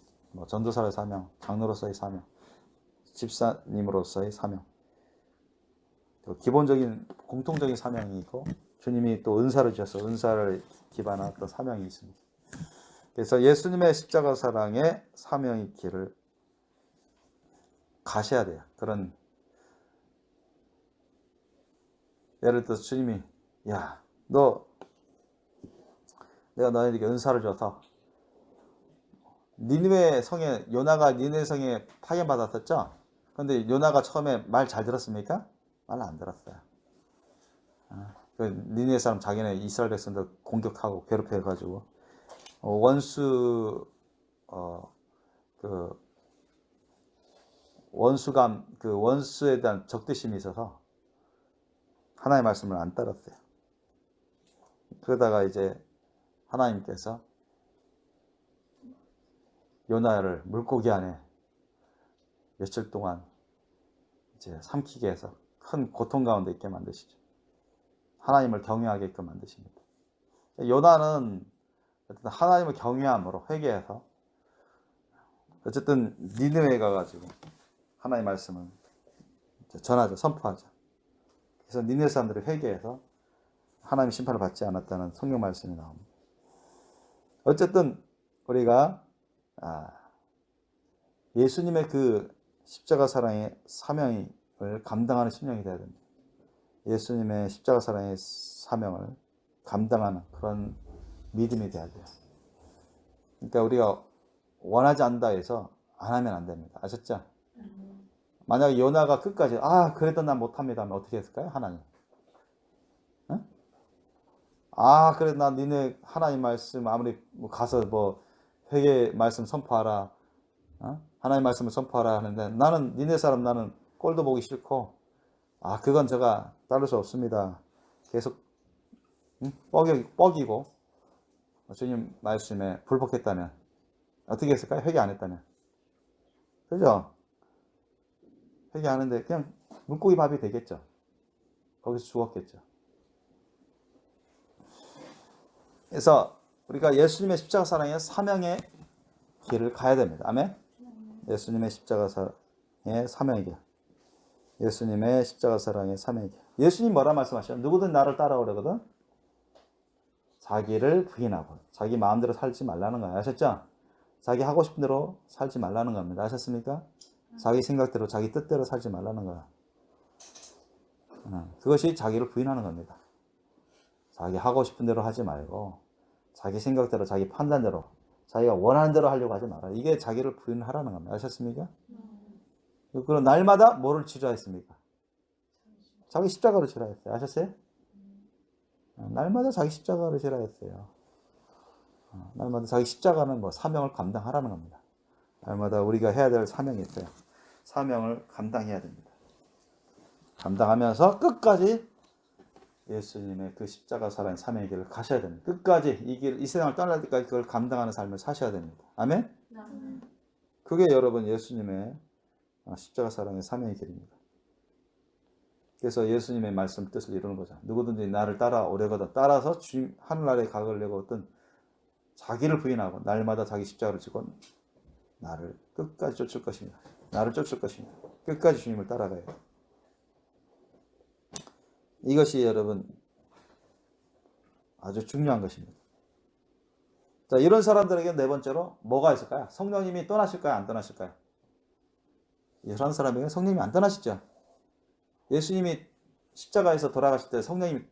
전도사의 사명, 장로로서의 사명, 집사님으로서의 사명. 또 기본적인 공통적인 사명이 있고 주님이 또 은사를 주셔서 은사를 기반한 어떤 사명이 있습니다. 그래서 예수님의 십자가 사랑의 사명의 길을 가셔야 돼요. 그런 예를 들어서 주님이 야, 내가 너에게 은사를 줘서 니느웨 성에 요나가 니느웨 성에 파견받았었죠. 그런데 요나가 처음에 말 잘 들었습니까? 말 안 들었어요. 니느웨 사람 자기네 이스라엘 백성들 공격하고 괴롭혀가지고 원수에 대한 적대심이 있어서 하나님의 말씀을 안 따랐어요. 그러다가 이제 하나님께서 요나를 물고기 안에 며칠 동안 이제 삼키게 해서 큰 고통 가운데 있게 만드시죠. 하나님을 경외하게끔 만드십니다. 요나는 어쨌든 하나님을 경외함으로 회개해서 어쨌든 니느웨에 가가지고 하나님의 말씀을 전하죠. 선포하죠. 그래서 니느웨 사람들이 회개해서 하나님의 심판을 받지 않았다는 성경 말씀이 나옵니다. 어쨌든 우리가 예수님의 그 십자가 사랑의 사명을 감당하는 심령이 되어야 됩니다. 예수님의 십자가 사랑의 사명을 감당하는 그런 믿음이 돼야 돼요. 그러니까 우리가 원하지 않는다 해서 안 하면 안 됩니다. 아셨죠? 만약에 요나가 끝까지 그래도 난 못합니다 하면 어떻게 했을까요? 하나님. 응? 그래도 난 니네 하나님 말씀 아무리 가서 회개 말씀 선포하라. 하나님 말씀을 선포하라 하는데 나는 니네 사람 나는 꼴도 보기 싫고 그건 제가 따를 수 없습니다. 계속 뻐기고 주님 말씀에 불복했다면 어떻게 했을까요? 회개 안 했다면. 그죠? 회개 안 했는데 그냥 물고기 밥이 되겠죠. 거기서 죽었겠죠. 그래서 우리가 예수님의 십자가 사랑의 사명의 길을 가야 됩니다. 아멘? 예수님의 십자가 사랑의 사명의 길. 예수님의 십자가 사랑의 사명의 길. 예수님 뭐라 말씀하셔요? 누구든 나를 따라오려거든 자기를 부인하고 자기 마음대로 살지 말라는 거예요. 아셨죠? 자기 하고 싶은 대로 살지 말라는 겁니다. 아셨습니까? 자기 생각대로 자기 뜻대로 살지 말라는 거예요. 그것이 자기를 부인하는 겁니다. 자기 하고 싶은 대로 하지 말고 자기 생각대로 자기 판단대로 자기가 원하는 대로 하려고 하지 마라. 이게 자기를 부인하라는 겁니다. 아셨습니까? 그럼 날마다 뭐를 치라 했습니까? 자기 십자가를 치라 했어요. 아셨어요? 날마다 자기 십자가를 지라 했어요. 날마다 자기 십자가는 사명을 감당하라는 겁니다. 날마다 우리가 해야 될 사명이 있어요. 사명을 감당해야 됩니다. 감당하면서 끝까지 예수님의 그 십자가 사랑의 사명의 길을 가셔야 됩니다. 끝까지 이 세상을 떠날 때까지 그걸 감당하는 삶을 사셔야 됩니다. 아멘? 그게 여러분 예수님의 십자가 사랑의 사명의 길입니다. 그래서 예수님의 말씀 뜻을 이루는 거죠. 누구든지 나를 따라오려거든 따라서 주님 하늘나라에 가려고 어떤 자기를 부인하고 날마다 자기 십자가를 지고 나를 끝까지 쫓을 것입니다. 나를 쫓을 것입니다. 끝까지 주님을 따라가야 돼요. 이것이 여러분 아주 중요한 것입니다. 자, 이런 사람들에게 네 번째로 뭐가 있을까요? 성령님이 떠나실까요? 안 떠나실까요? 이런 사람에게 성령님이 안 떠나시죠. 예수님이 십자가에서 돌아가실 때 성령님이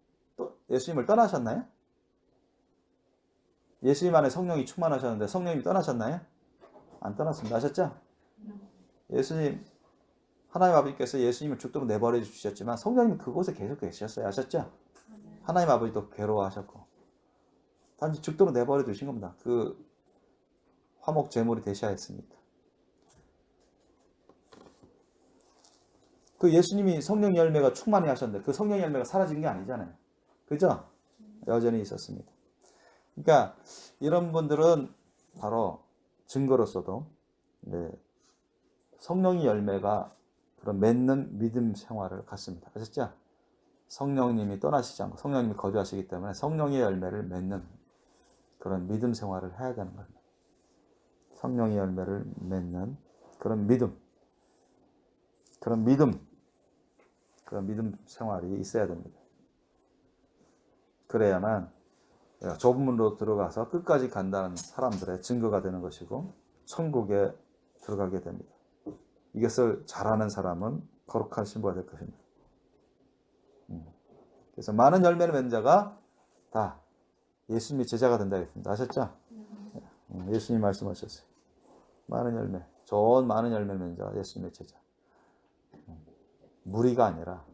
예수님을 떠나셨나요? 예수님 안에 성령이 충만하셨는데 성령님이 떠나셨나요? 안 떠났습니다. 아셨죠? 예수님 하나님 아버지께서 예수님을 죽도록 내버려 주셨지만 성령님이 그곳에 계속 계셨어요. 아셨죠? 하나님 아버지도 괴로워하셨고 단지 죽도록 내버려 두신 겁니다. 그 화목 제물이 되셔야 했으니까. 그 예수님이 성령 열매가 충만히 하셨는데 그 성령 열매가 사라진 게 아니잖아요. 그죠? 여전히 있었습니다. 그러니까 이런 분들은 바로 증거로서도 네, 성령의 열매가 그런 맺는 믿음 생활을 갖습니다. 아셨죠? 성령님이 떠나시지 않고 성령님이 거주하시기 때문에 성령의 열매를 맺는 그런 믿음 생활을 해야 되는 겁니다. 성령의 열매를 맺는 그런 믿음 생활이 있어야 됩니다. 그래야만 좁은 문으로 들어가서 끝까지 간다는 사람들의 증거가 되는 것이고 천국에 들어가게 됩니다. 이것을 잘하는 사람은 거룩한 신부가 될 것입니다. 그래서 많은 열매를 맺는 자가 다 예수님의 제자가 된다 했습니다. 아셨죠? 예수님 말씀하셨어요. 많은 열매, 좋은 많은 열매를 맺는 자가 예수님의 제자. 무리가 아니라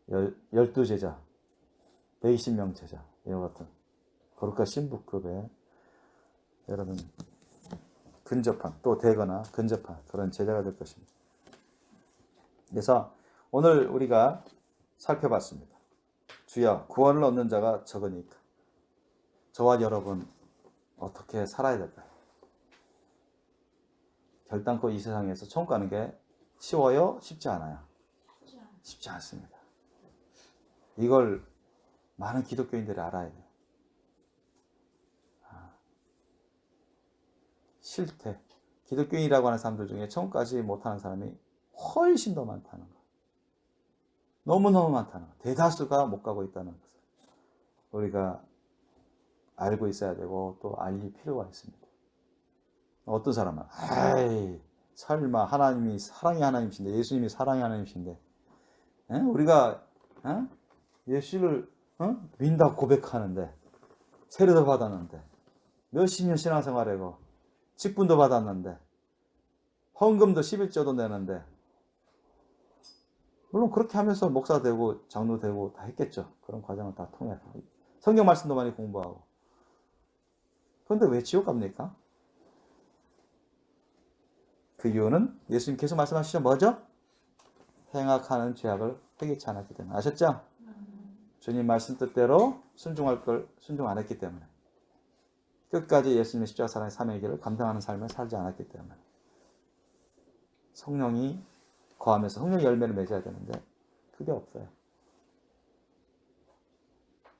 12제자, 120명 제자, 이와 같은 거룩한 신부급의 여러분 근접한, 또 되거나 근접한 그런 제자가 될 것입니다. 그래서 오늘 우리가 살펴봤습니다. 주여 구원을 얻는 자가 적으니까 저와 여러분 어떻게 살아야 될까요? 결단코 이 세상에서 천국 가는 게 쉬워요? 쉽지 않아요? 쉽지 않습니다. 이걸 많은 기독교인들이 알아야 돼요. 실태. 기독교인이라고 하는 사람들 중에 천국 가지 못하는 사람이 훨씬 더 많다는 거. 너무너무 많다는 거. 대다수가 못 가고 있다는 것을 우리가 알고 있어야 되고 또 알릴 필요가 있습니다. 어떤 사람은 아이 설마 하나님이 사랑의 하나님이신데 예수님이 사랑의 하나님이신데 우리가 예수를 믿는다고 고백하는데 세례도 받았는데 몇십 년 신앙생활하고 직분도 받았는데 헌금도 11조도 내는데 물론 그렇게 하면서 목사 되고 장로 되고 다 했겠죠. 그런 과정을 다 통해서 성경 말씀도 많이 공부하고. 그런데 왜 지옥 갑니까? 그 이유는 예수님 계속 말씀하시죠. 뭐죠? 행악하는 죄악을 회개치 않았기 때문에. 아셨죠? 주님 말씀 뜻대로 순종할 걸 순종 안 했기 때문에. 끝까지 예수님의 십자가 사랑의 사명의 길을 감당하는 삶을 살지 않았기 때문에. 성령이 거하면서 성령의 열매를 맺어야 되는데 그게 없어요.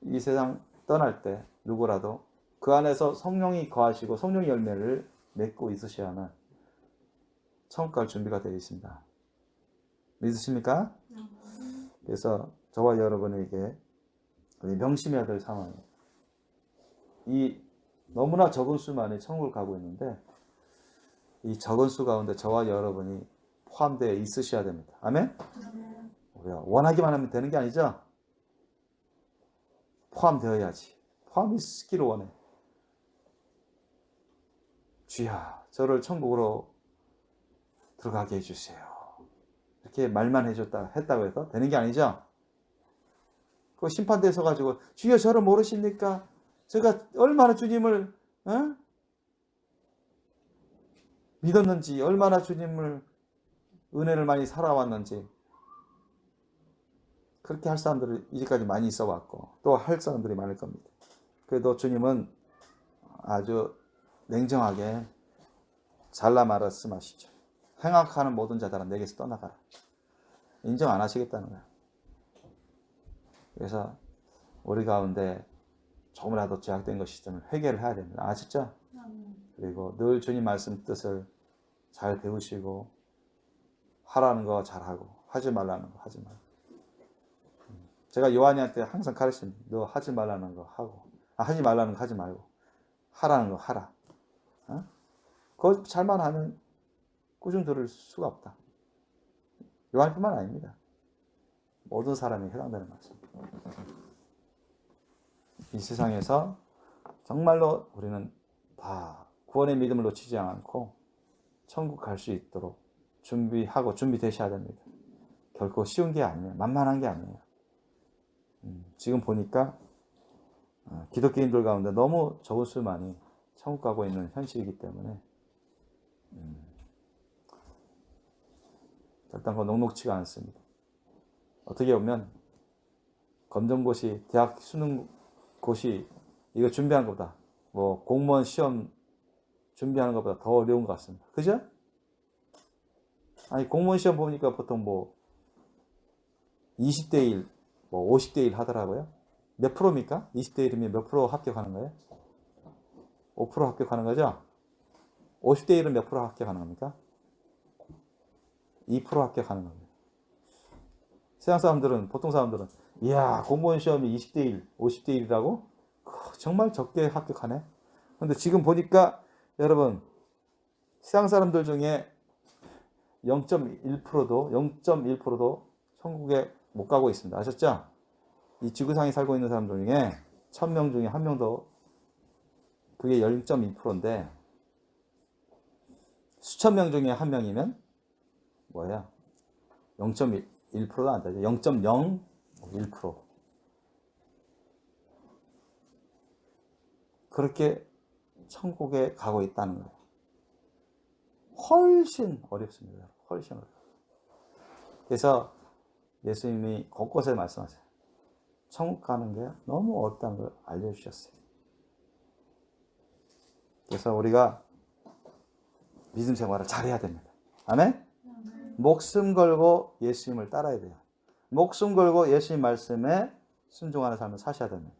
이 세상 떠날 때 누구라도 그 안에서 성령이 거하시고 성령의 열매를 맺고 있으셔야만 천국 갈 준비가 되어 있습니다. 믿으십니까? 그래서 저와 여러분에게 명심해야 될 상황이에요. 이 너무나 적은 수만이 천국을 가고 있는데 이 적은 수 가운데 저와 여러분이 포함되어 있으셔야 됩니다. 아멘? 우리가 원하기만 하면 되는 게 아니죠? 포함되어야지. 포함있기를 원해. 주야, 저를 천국으로 들어가게 해주세요. 이렇게 말만 했다고 해서 되는 게 아니죠? 그 심판대에 서가지고 주여 저를 모르십니까? 제가 얼마나 주님을 믿었는지, 얼마나 주님을 은혜를 많이 살아왔는지 그렇게 할 사람들이 이제까지 많이 있어 왔고 또 할 사람들이 많을 겁니다. 그래도 주님은 아주 냉정하게 잘라 말씀하시죠. 행악하는 모든 자들아 내게서 떠나가라. 인정 안 하시겠다는 거예요. 그래서 우리 가운데 조금이라도 죄악된 것이 있으면 회개를 해야 됩니다. 아시죠? 그리고 늘 주님 말씀 뜻을 잘 배우시고 하라는 거 잘하고 하지 말라는 거 하지 말고. 제가 요한이한테 항상 가르칩니다. 너 하지 말라는 거 하고 하지 말라는 거 하지 말고 하라는 거 하라. 그거 잘만 하면 꾸준히 들을 수가 없다. 요한뿐만 아닙니다. 모든 사람이 해당되는 말씀. 이 세상에서 정말로 우리는 다 구원의 믿음을 놓치지 않고 천국 갈 수 있도록 준비하고 준비되셔야 됩니다. 결코 쉬운 게 아니에요. 만만한 게 아니에요. 지금 보니까 기독교인들 가운데 너무 적은 수만이 천국 가고 있는 현실이기 때문에 결단코 녹록치가 않습니다. 어떻게 보면 검정고시, 대학 수능고시 이거 준비한 것보다 뭐 공무원 시험 준비하는 것보다 더 어려운 것 같습니다. 그죠? 아니 공무원 시험 보니까 보통 뭐 20대 1, 뭐 50대 1 하더라고요. 몇 프로입니까? 20대 1이면 몇 프로 합격하는 거예요? 5% 합격하는 거죠? 50대 1은 몇 프로 합격하는 겁니까? 2% 합격하는 겁니다. 세상 사람들은, 보통 사람들은, 이야, 공무원 시험이 20대 1, 50대 1이라고? 정말 적게 합격하네. 근데 지금 보니까, 여러분, 세상 사람들 중에 0.1%도 천국에 못 가고 있습니다. 아셨죠? 이 지구상에 살고 있는 사람들 중에 1000명 중에 1명도 그게 0.2%인데 수천 명 중에 1명이면 뭐예요? 0.1%도 안 되죠. 0.01%. 그렇게 천국에 가고 있다는 거예요. 훨씬 어렵습니다. 훨씬 어려워요. 그래서 예수님이 곳곳에 말씀하세요. 천국 가는 게 너무 어렵다는 걸 알려주셨어요. 그래서 우리가 믿음 생활을 잘해야 됩니다. 아멘? 목숨 걸고 예수님을 따라야 돼요. 목숨 걸고 예수님 말씀에 순종하는 삶을 사셔야 됩니다.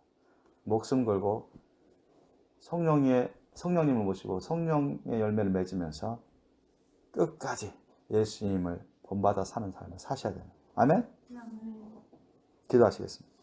목숨 걸고 성령님을 모시고 성령의 열매를 맺으면서 끝까지 예수님을 본받아 사는 삶을 사셔야 됩니다. 아멘? 기도하시겠습니다.